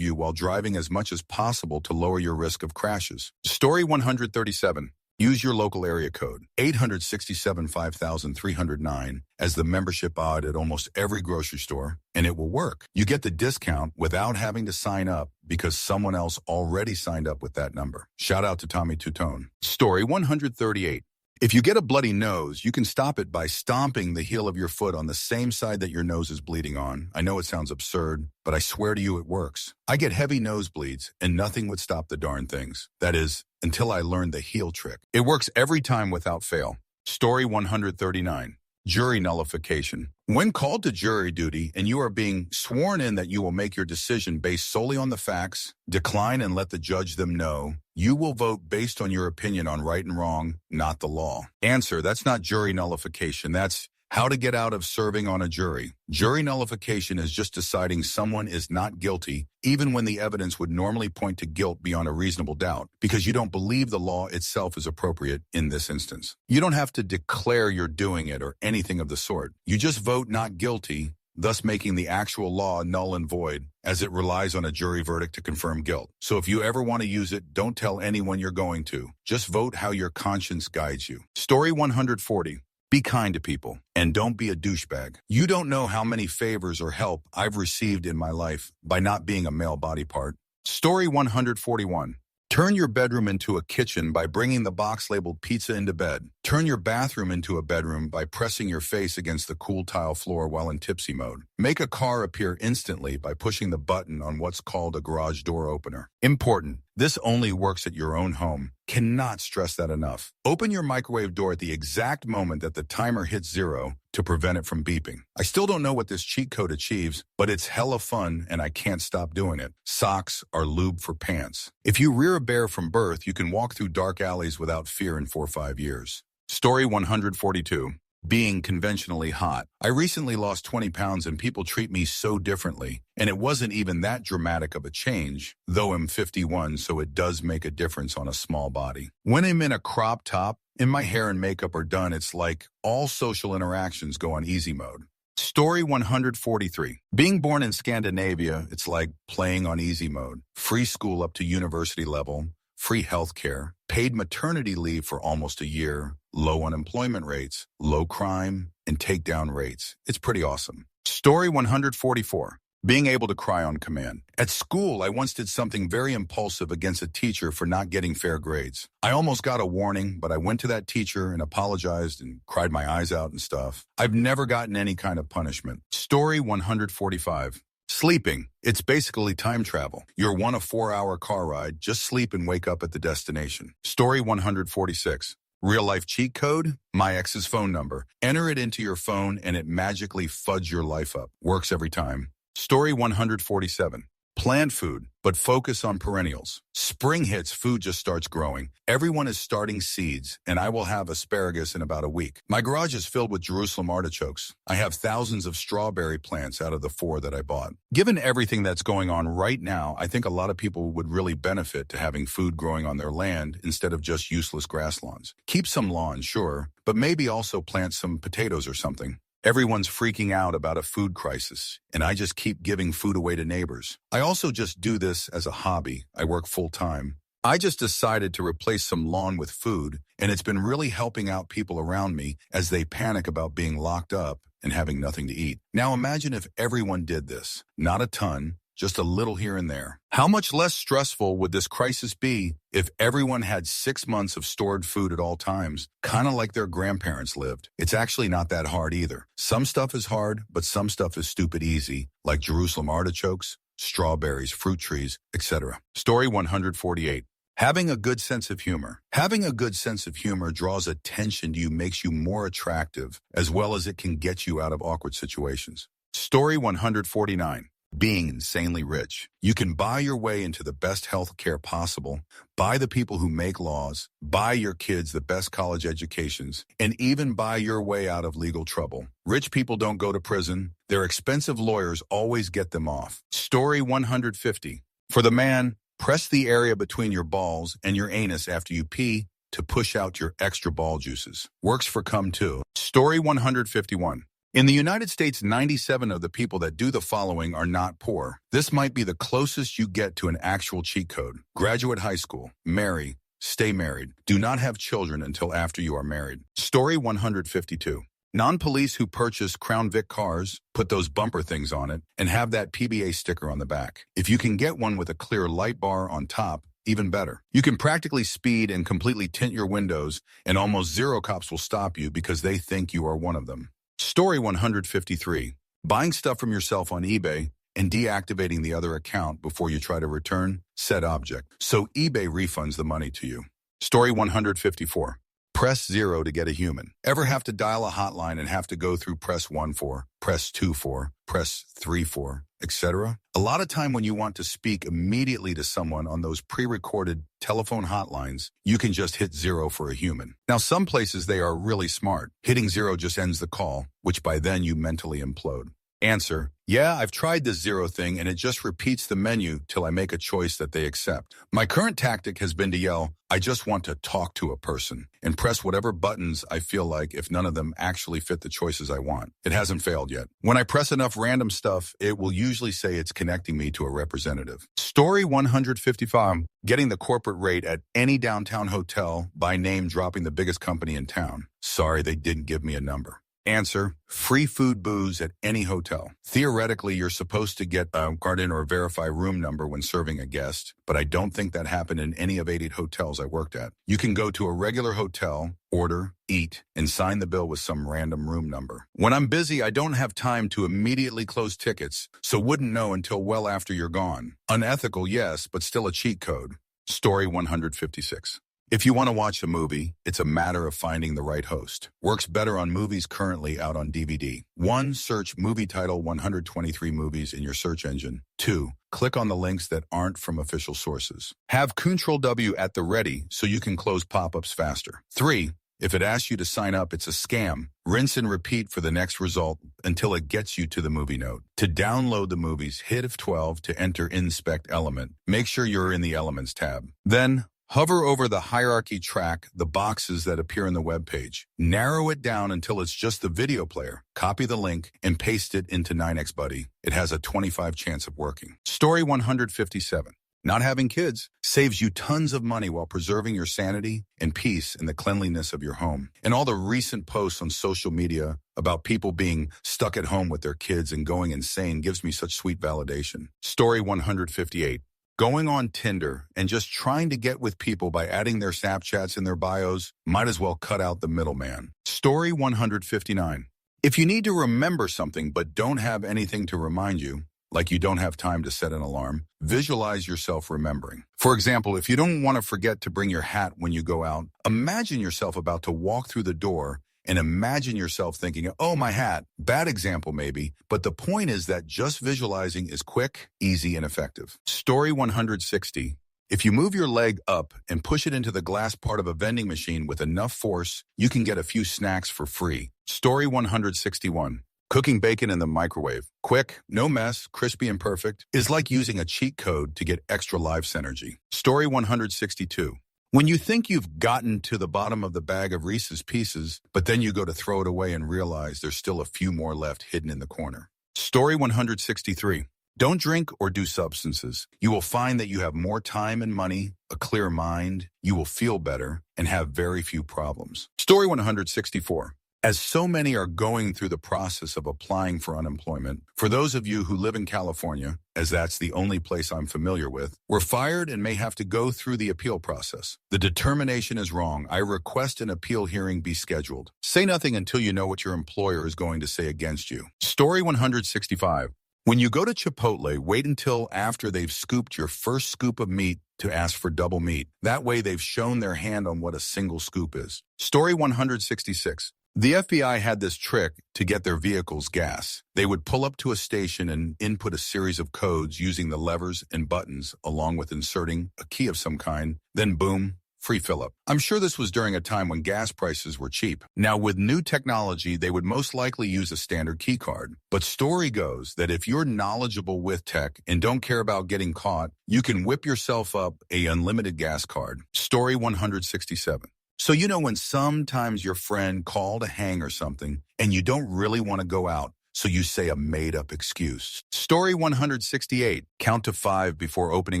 you while driving as much as possible to lower your risk of crashes. Story 137. Use your local area code, 867-5309, as the membership odd at almost every grocery store, and it will work. You get the discount without having to sign up because someone else already signed up with that number. Shout out to Tommy Tutone. Story 138. If you get a bloody nose, you can stop it by stomping the heel of your foot on the same side that your nose is bleeding on. I know it sounds absurd, but I swear to you it works. I get heavy nosebleeds, and nothing would stop the darn things. That is, until I learned the heel trick. It works every time without fail. Story 139. Jury nullification. When called to jury duty and you are being sworn in that you will make your decision based solely on the facts, decline and let the judge them know, you will vote based on your opinion on right and wrong, not the law. Answer: that's not jury nullification. That's How to get out of serving on a jury. Jury nullification is just deciding someone is not guilty, even when the evidence would normally point to guilt beyond a reasonable doubt, because you don't believe the law itself is appropriate in this instance. You don't have to declare you're doing it or anything of the sort. You just vote not guilty, thus making the actual law null and void, as it relies on a jury verdict to confirm guilt. So if you ever want to use it, don't tell anyone you're going to. Just vote how your conscience guides you. Story 140. Be kind to people, and don't be a douchebag. You don't know how many favors or help I've received in my life by not being a male body part. Story 141. Turn your bedroom into a kitchen by bringing the box labeled pizza into bed. Turn your bathroom into a bedroom by pressing your face against the cool tile floor while in tipsy mode. Make a car appear instantly by pushing the button on what's called a garage door opener. Important. This only works at your own home. Cannot stress that enough. Open your microwave door at the exact moment that the timer hits 0 to prevent it from beeping. I still don't know what this cheat code achieves, but it's hella fun and I can't stop doing it. Socks are lube for pants. If you rear a bear from birth, you can walk through dark alleys without fear in 4 or 5 years. Story 142. Being conventionally hot. I recently lost 20 pounds and people treat me so differently, and it wasn't even that dramatic of a change, though I'm 51, so it does make a difference on a small body. When I'm in a crop top and my hair and makeup are done, it's like all social interactions go on easy mode. Story 143. Being born in Scandinavia, it's like playing on easy mode. Free school up to university level, free healthcare, paid maternity leave for almost a year, low unemployment rates, low crime, and takedown rates. It's pretty awesome. Story 144. Being able to cry on command. At school, I once did something very impulsive against a teacher for not getting fair grades. I almost got a warning, but I went to that teacher and apologized and cried my eyes out and stuff. I've never gotten any kind of punishment. Story 145. Sleeping. It's basically time travel. You're one a 4-hour car ride, just sleep and wake up at the destination. Story 146. Real-life cheat code? My ex's phone number. Enter it into your phone and it magically fudges your life up. Works every time. Story 147. Plant food, but focus on perennials. Spring hits, food just starts growing. Everyone is starting seeds, and I will have asparagus in about a week. My garage is filled with Jerusalem artichokes. I have thousands of strawberry plants out of the 4 that I bought. Given everything that's going on right now, I think a lot of people would really benefit to having food growing on their land instead of just useless grass lawns. Keep some lawns, sure, but maybe also plant some potatoes or something. Everyone's freaking out about a food crisis, and I just keep giving food away to neighbors. I also just do this as a hobby. I work full-time. I just decided to replace some lawn with food, and it's been really helping out people around me as they panic about being locked up and having nothing to eat. Now imagine if everyone did this. Not a ton, just a little here and there. How much less stressful would this crisis be if everyone had 6 months of stored food at all times, kind of like their grandparents lived? It's actually not that hard either. Some stuff is hard, but some stuff is stupid easy, like Jerusalem artichokes, strawberries, fruit trees, etc. Story 148. Having a good sense of humor. Having a good sense of humor draws attention to you, makes you more attractive, as well as it can get you out of awkward situations. Story 149. Being insanely rich. You can buy your way into the best health care possible, buy the people who make laws, buy your kids the best college educations, and even buy your way out of legal trouble. Rich people don't go to prison. Their expensive lawyers always get them off. Story 150. For the man, press the area between your balls and your anus after you pee to push out your extra ball juices. Works for cum too. Story 151. In the United States, 97% of the people that do the following are not poor. This might be the closest you get to an actual cheat code. Graduate high school. Marry. Stay married. Do not have children until after you are married. Story 152. Non-police who purchase Crown Vic cars, put those bumper things on it, and have that PBA sticker on the back. If you can get one with a clear light bar on top, even better. You can practically speed and completely tint your windows, and almost 0 cops will stop you because they think you are one of them. Story 153. Buying stuff from yourself on eBay and deactivating the other account before you try to return said object, so eBay refunds the money to you. Story 154. Press 0 to get a human. Ever have to dial a hotline and have to go through press 1 for, press 2 for, press 3 for, etc.? A lot of time when you want to speak immediately to someone on those pre-recorded telephone hotlines, you can just hit 0 for a human. Now, some places they are really smart. Hitting 0 just ends the call, which by then you mentally implode. Answer: yeah, I've tried this 0 thing and it just repeats the menu till I make a choice that they accept. My current tactic has been to yell, I just want to talk to a person, and press whatever buttons I feel like if none of them actually fit the choices I want. It hasn't failed yet. When I press enough random stuff, it will usually say it's connecting me to a representative. Story 155, getting the corporate rate at any downtown hotel by name dropping the biggest company in town. Sorry, they didn't give me a number. Answer: free food booze at any hotel. Theoretically, you're supposed to get a garden or verify room number when serving a guest, but I don't think that happened in any of 88 hotels I worked at. You can go to a regular hotel, order, eat, and sign the bill with some random room number. When I'm busy, I don't have time to immediately close tickets, so wouldn't know until well after you're gone. Unethical, yes, but still a cheat code. Story 156. If you want to watch a movie, it's a matter of finding the right host. Works better on movies currently out on DVD. 1. Search movie title 123 movies in your search engine. 2. Click on the links that aren't from official sources. Have Control W at the ready so you can close pop-ups faster. 3. If it asks you to sign up, it's a scam. Rinse and repeat for the next result until it gets you to the movie note. To download the movies, hit F12 to enter Inspect Element. Make sure you're in the Elements tab. Then, hover over the hierarchy track, the boxes that appear in the web page. Narrow it down until it's just the video player. Copy the link and paste it into 9xBuddy. It has a 25 chance of working. Story 157. Not having kids saves you tons of money while preserving your sanity and peace in the cleanliness of your home. And all the recent posts on social media about people being stuck at home with their kids and going insane gives me such sweet validation. Story 158. Going on Tinder and just trying to get with people by adding their Snapchats in their bios might as well cut out the middleman. Story 159. If you need to remember something but don't have anything to remind you, like you don't have time to set an alarm, visualize yourself remembering. For example, if you don't want to forget to bring your hat when you go out, imagine yourself about to walk through the door and imagine yourself thinking, oh, my hat. Bad example maybe, but the point is that just visualizing is quick, easy, and effective. Story 160. If you move your leg up and push it into the glass part of a vending machine with enough force, you can get a few snacks for free. Story 161. Cooking bacon in the microwave. Quick, no mess, crispy and perfect, is like using a cheat code to get extra life synergy. Story 162. When you think you've gotten to the bottom of the bag of Reese's Pieces, but then you go to throw it away and realize there's still a few more left hidden in the corner. Story 163. Don't drink or do substances. You will find that you have more time and money, a clear mind, you will feel better, and have very few problems. Story 164. As so many are going through the process of applying for unemployment, for those of you who live in California, as that's the only place I'm familiar with, were fired and may have to go through the appeal process. The determination is wrong. I request an appeal hearing be scheduled. Say nothing until you know what your employer is going to say against you. Story 165. When you go to Chipotle, wait until after they've scooped your first scoop of meat to ask for double meat. That way they've shown their hand on what a single scoop is. Story 166. The FBI had this trick to get their vehicles gas. They would pull up to a station and input a series of codes using the levers and buttons, along with inserting a key of some kind. Then boom, free fill-up. I'm sure this was during a time when gas prices were cheap. Now, with new technology, they would most likely use a standard key card. But story goes that if you're knowledgeable with tech and don't care about getting caught, you can whip yourself up a unlimited gas card. Story 167. So you know when sometimes your friend called to hang or something and you don't really want to go out, so you say a made-up excuse. Story 168. Count to 5 before opening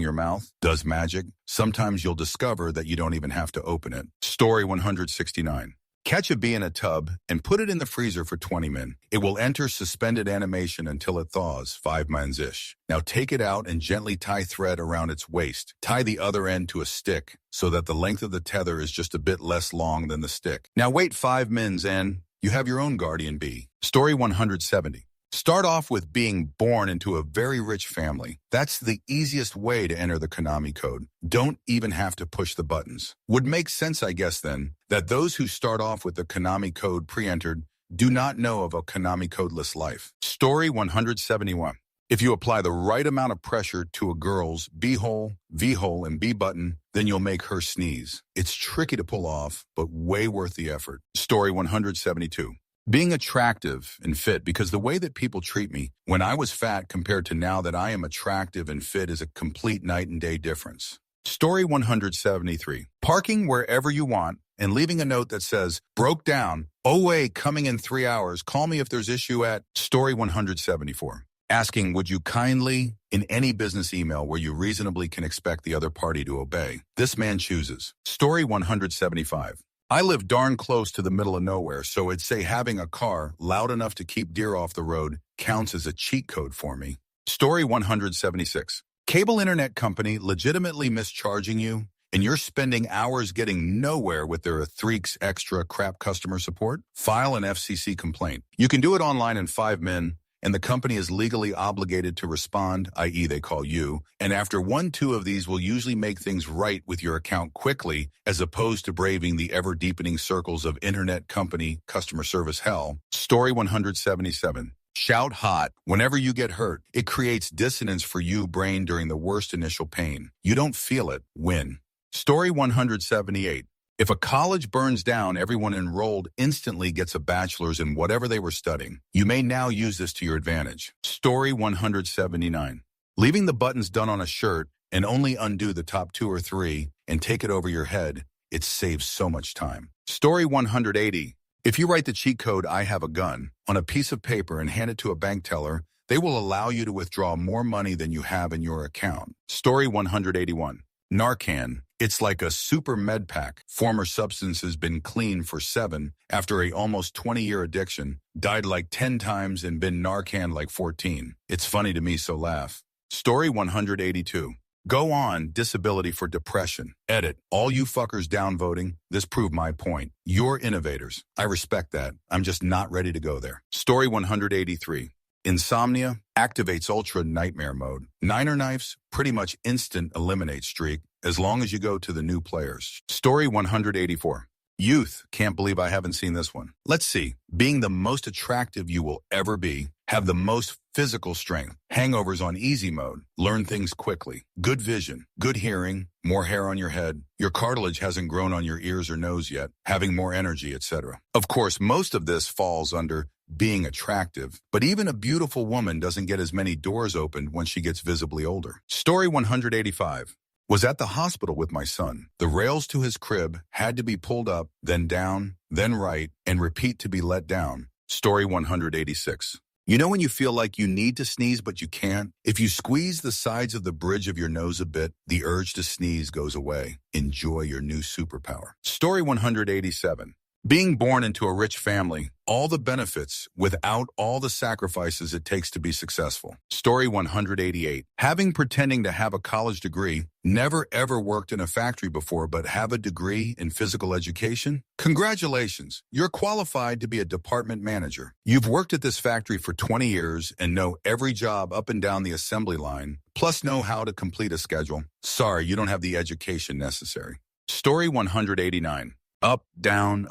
your mouth does magic. Sometimes you'll discover that you don't even have to open it. Story 169. Catch a bee in a tub and put it in the freezer for 20 min. It will enter suspended animation until it thaws, 5 mins-ish. Now take it out and gently tie thread around its waist. Tie the other end to a stick so that the length of the tether is just a bit less long than the stick. Now wait 5 mins and you have your own guardian bee. Story 170. Start off with being born into a very rich family. That's the easiest way to enter the Konami code. Don't even have to push the buttons. Would make sense, I guess, then, that those who start off with the Konami code pre-entered do not know of a Konami codeless life. Story 171. If you apply the right amount of pressure to a girl's B-hole, V-hole, and B-button, then you'll make her sneeze. It's tricky to pull off, but way worth the effort. Story 172. Being attractive and fit, because the way that people treat me when I was fat compared to now that I am attractive and fit is a complete night and day difference. Story 173. Parking wherever you want and leaving a note that says, broke down, oh wait, coming in 3 hours, call me if there's issue at. Story 174. Asking, would you kindly, in any business email where you reasonably can expect the other party to obey. This man chooses. Story 175. I live darn close to the middle of nowhere, so it'd say having a car loud enough to keep deer off the road counts as a cheat code for me. Story 176. Cable internet company legitimately mischarging you, and you're spending hours getting nowhere with their 3x extra crap customer support? File an FCC complaint. You can do it online in 5 minutes. And the company is legally obligated to respond, i.e. they call you, and after 1-2 of these will usually make things right with your account quickly, as opposed to braving the ever-deepening circles of internet company customer service hell. Story 177. Shout hot whenever you get hurt. It creates dissonance for you brain during the worst initial pain. You don't feel it. Win. Story 178. If a college burns down, everyone enrolled instantly gets a bachelor's in whatever they were studying. You may now use this to your advantage. Story 179. Leaving the buttons done on a shirt and only undo the top 2 or 3 and take it over your head, it saves so much time. Story 180. If you write the cheat code, I have a gun, on a piece of paper and hand it to a bank teller, they will allow you to withdraw more money than you have in your account. Story 181. Narcan. It's like a super med pack. Former substance has been clean for 7 after a almost 20-year addiction, died like 10 times and been Narcan like 14. It's funny to me, so laugh. Story 182. Go on, disability for depression. Edit. All you fuckers downvoting, this proved my point. You're innovators. I respect that. I'm just not ready to go there. Story 183. Insomnia activates ultra nightmare mode. Niner knives, pretty much instant eliminate streak, as long as you go to the new players. Story 184. Youth, can't believe I haven't seen this one. Let's see. Being the most attractive you will ever be. Have the most physical strength. Hangovers on easy mode. Learn things quickly. Good vision. Good hearing. More hair on your head. Your cartilage hasn't grown on your ears or nose yet. Having more energy, etc. Of course, most of this falls under being attractive, but even a beautiful woman doesn't get as many doors opened when she gets visibly older. Story 185. Was at the hospital with my son. The rails to his crib had to be pulled up, then down, then right, and repeat to be let down. Story 186. You know when you feel like you need to sneeze but you can't? If you squeeze the sides of the bridge of your nose a bit, the urge to sneeze goes away. Enjoy your new superpower. Story 187. Being born into a rich family, all the benefits without all the sacrifices it takes to be successful. Story 188. Having pretending to have a college degree, never ever worked in a factory before but have a degree in physical education? Congratulations, you're qualified to be a department manager. You've worked at this factory for 20 years and know every job up and down the assembly line, plus know how to complete a schedule. Sorry, you don't have the education necessary. Story 189. Up, down,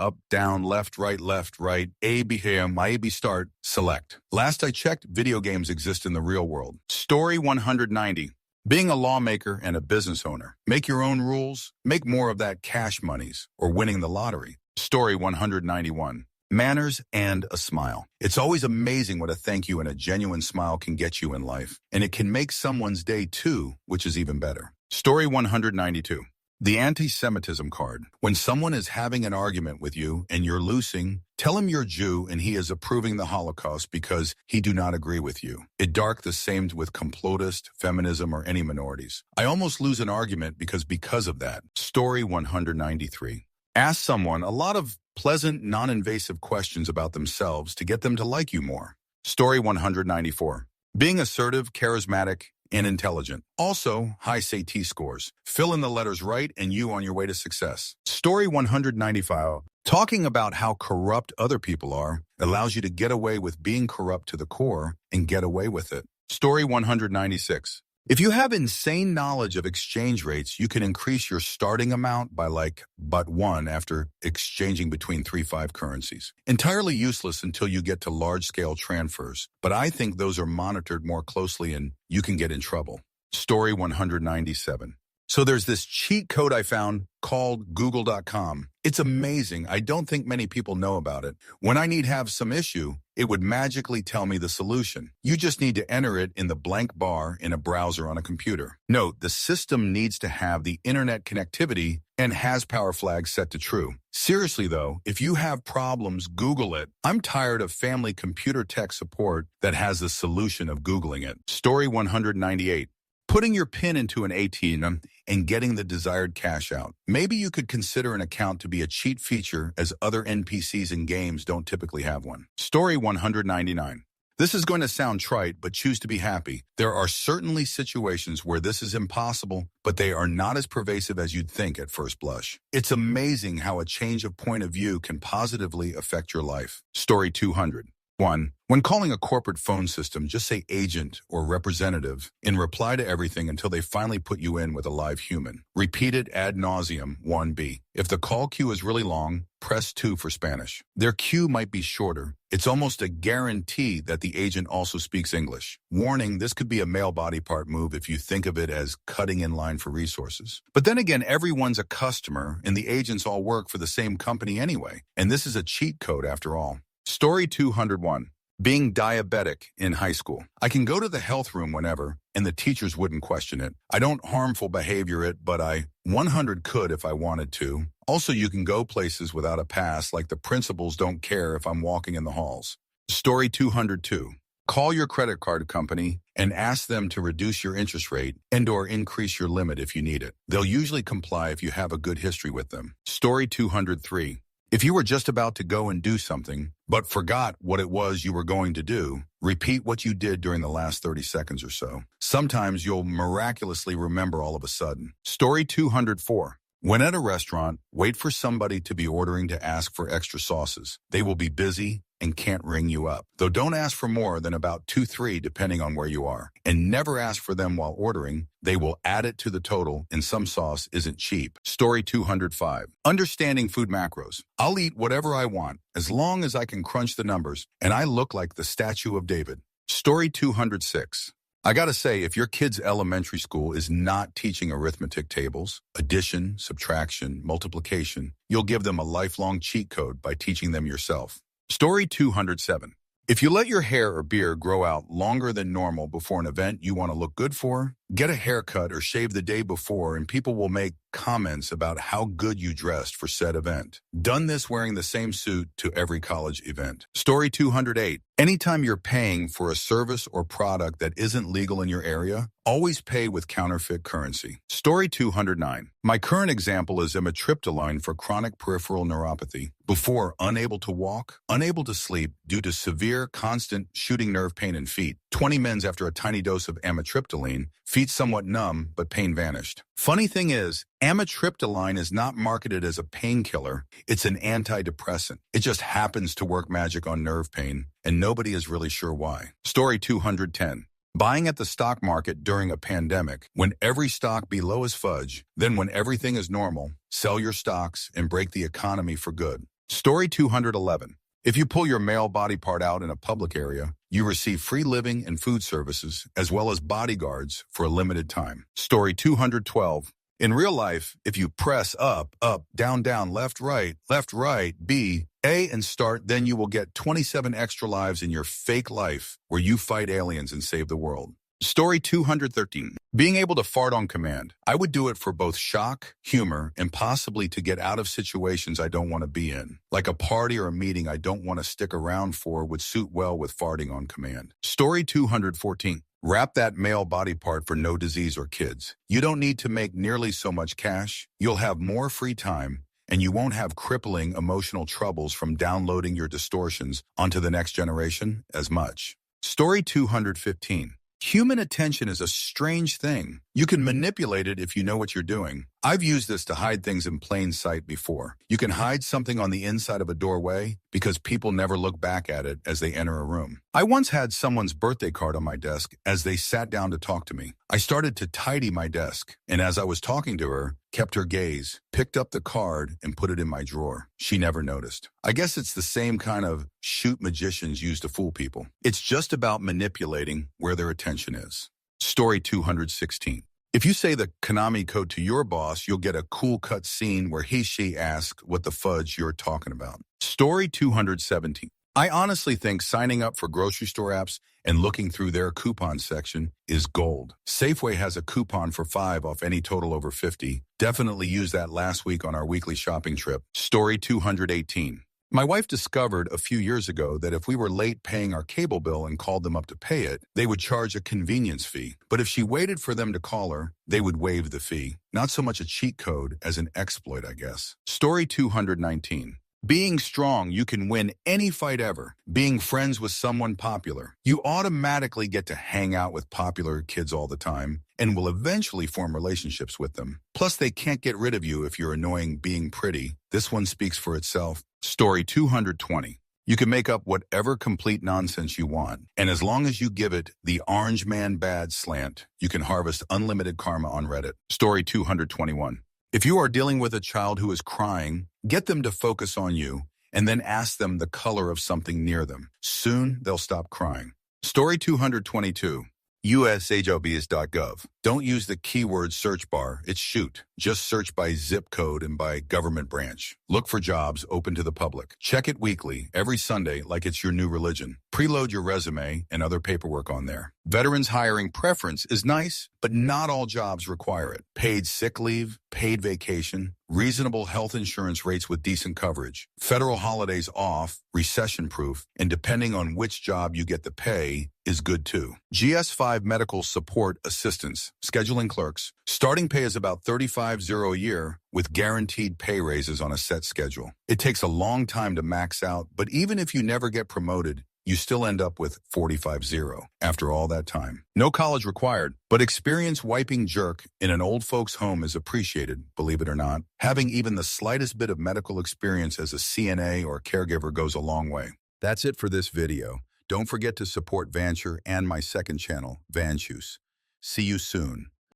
left, right, A, B, here, my A, B, start, select. Last I checked, video games exist in the real world. Story 190. Being a lawmaker and a business owner. Make your own rules, make more of that cash monies, or winning the lottery. Story 191. Manners and a smile. It's always amazing what a thank you and a genuine smile can get you in life, and it can make someone's day too, which is even better. Story 192. The anti-Semitism card. When someone is having an argument with you and you're losing, tell him you're Jew and he is approving the Holocaust because he do not agree with you. It dark the same with complotist, feminism, or any minorities. I almost lose an argument because of that. Story 193. Ask someone a lot of pleasant, non-invasive questions about themselves to get them to like you more. Story 194. Being assertive, charismatic, and intelligent. Also, high SAT scores. Fill in the letters right and you on your way to success. Story 195. Talking about how corrupt other people are allows you to get away with being corrupt to the core and get away with it. Story 196. If you have insane knowledge of exchange rates, you can increase your starting amount by but one after exchanging between 3-5 currencies. Entirely useless until you get to large-scale transfers, but I think those are monitored more closely and you can get in trouble. Story 197. So there's this cheat code I found called google.com. It's amazing. I don't think many people know about it. When I need have some issue, it would magically tell me the solution. You just need to enter it in the blank bar in a browser on a computer. Note, the system needs to have the internet connectivity and has power flags set to true. Seriously though, if you have problems, Google it. I'm tired of family computer tech support that has the solution of Googling it. Story 198. Putting your PIN into an ATM and getting the desired cash out. Maybe you could consider an account to be a cheat feature as other NPCs in games don't typically have one. Story 199. This is going to sound trite, but choose to be happy. There are certainly situations where this is impossible, but they are not as pervasive as you'd think at first blush. It's amazing how a change of point of view can positively affect your life. Story 200. 1. When calling a corporate phone system, just say agent or representative and reply to everything until they finally put you in with a live human. Repeat it ad nauseum. 1B. If the call queue is really long, press 2 for Spanish. Their queue might be shorter. It's almost a guarantee that the agent also speaks English. Warning, this could be a male body part move if you think of it as cutting in line for resources. But then again, everyone's a customer and the agents all work for the same company anyway. And this is a cheat code after all. Story 201. Being diabetic in high school. I can go to the health room whenever, and the teachers wouldn't question it. I don't harmful behavior it, but I 100 could if I wanted to. Also, you can go places without a pass, like the principals don't care if I'm walking in the halls. Story 202. Call your credit card company and ask them to reduce your interest rate and/or increase your limit if you need it. They'll usually comply if you have a good history with them. Story 203. If you were just about to go and do something, but forgot what it was you were going to do, repeat what you did during the last 30 seconds or so. Sometimes you'll miraculously remember all of a sudden. Story 204. When at a restaurant, wait for somebody to be ordering to ask for extra sauces. They will be busy and can't ring you up. Though don't ask for more than about 2-3 depending on where you are. And never ask for them while ordering. They will add it to the total and some sauce isn't cheap. Story 205. Understanding food macros. I'll eat whatever I want as long as I can crunch the numbers and I look like the statue of David. Story 206. I gotta say, if your kid's elementary school is not teaching arithmetic tables, addition, subtraction, multiplication, you'll give them a lifelong cheat code by teaching them yourself. Story 207. If you let your hair or beard grow out longer than normal before an event you want to look good for, get a haircut or shave the day before and people will make comments about how good you dressed for said event. Done this wearing the same suit to every college event. Story 208. Anytime you're paying for a service or product that isn't legal in your area, always pay with counterfeit currency. Story 209. My current example is amitriptyline for chronic peripheral neuropathy. Before, unable to walk, unable to sleep due to severe, constant shooting nerve pain in feet. 20 mins after a tiny dose of amitriptyline, feet somewhat numb, but pain vanished. Funny thing is, amitriptyline is not marketed as a painkiller. It's an antidepressant. It just happens to work magic on nerve pain, and nobody is really sure why. Story 210. Buying at the stock market during a pandemic, when every stock below is fudge, then when everything is normal, sell your stocks and break the economy for good. Story 211. If you pull your male body part out in a public area, you receive free living and food services, as well as bodyguards for a limited time. Story 212. In real life, if you press up, down, left, right, B, A, and start, then you will get 27 extra lives in your fake life where you fight aliens and save the world. Story 213. Being able to fart on command. I would do it for both shock, humor, and possibly to get out of situations I don't want to be in. Like a party or a meeting I don't want to stick around for would suit well with farting on command. Story 214. Wrap that male body part for no disease or kids. You don't need to make nearly so much cash. You'll have more free time, and you won't have crippling emotional troubles from downloading your distortions onto the next generation as much. Story 215. Human attention is a strange thing. You can manipulate it if you know what you're doing. I've used this to hide things in plain sight before. You can hide something on the inside of a doorway because people never look back at it as they enter a room. I once had someone's birthday card on my desk as they sat down to talk to me. I started to tidy my desk, and as I was talking to her, kept her gaze, picked up the card, and put it in my drawer. She never noticed. I guess it's the same kind of shoot magicians use to fool people. It's just about manipulating where their attention is. Story 216. If you say the Konami code to your boss, you'll get a cool cut scene where she asks what the fudge you're talking about. Story 217. I honestly think signing up for grocery store apps and looking through their coupon section is gold. Safeway has a coupon for 5 off any total over 50. Definitely used that last week on our weekly shopping trip. Story 218. My wife discovered a few years ago that if we were late paying our cable bill and called them up to pay it, they would charge a convenience fee. But if she waited for them to call her, they would waive the fee. Not so much a cheat code as an exploit, I guess. Story 219. Being strong, you can win any fight ever. Being friends with someone popular, you automatically get to hang out with popular kids all the time and will eventually form relationships with them. Plus, they can't get rid of you if you're annoying being pretty. This one speaks for itself. Story 220. You can make up whatever complete nonsense you want, and as long as you give it the orange man bad slant, you can harvest unlimited karma on Reddit. Story 221. If you are dealing with a child who is crying, get them to focus on you and then ask them the color of something near them. Soon, they'll stop crying. Story 222. USHOBs.gov. Don't use the keyword search bar. It's shoot. Just search by zip code and by government branch. Look for jobs open to the public. Check it weekly, every Sunday, like it's your new religion. Preload your resume and other paperwork on there. Veterans hiring preference is nice, but not all jobs require it. Paid sick leave, paid vacation, reasonable health insurance rates with decent coverage, federal holidays off, recession-proof, and depending on which job you get the pay, is good too. GS5 medical support assistance, scheduling clerks. Starting pay is about $35,000 a year with guaranteed pay raises on a set schedule. It takes a long time to max out, but even if you never get promoted, you still end up with $45,000 after all that time. No college required, but experience wiping jerk in an old folks' home is appreciated, believe it or not. Having even the slightest bit of medical experience as a CNA or caregiver goes a long way. That's it for this video. Don't forget to support Vancher and my second channel, Vanchus. See you soon.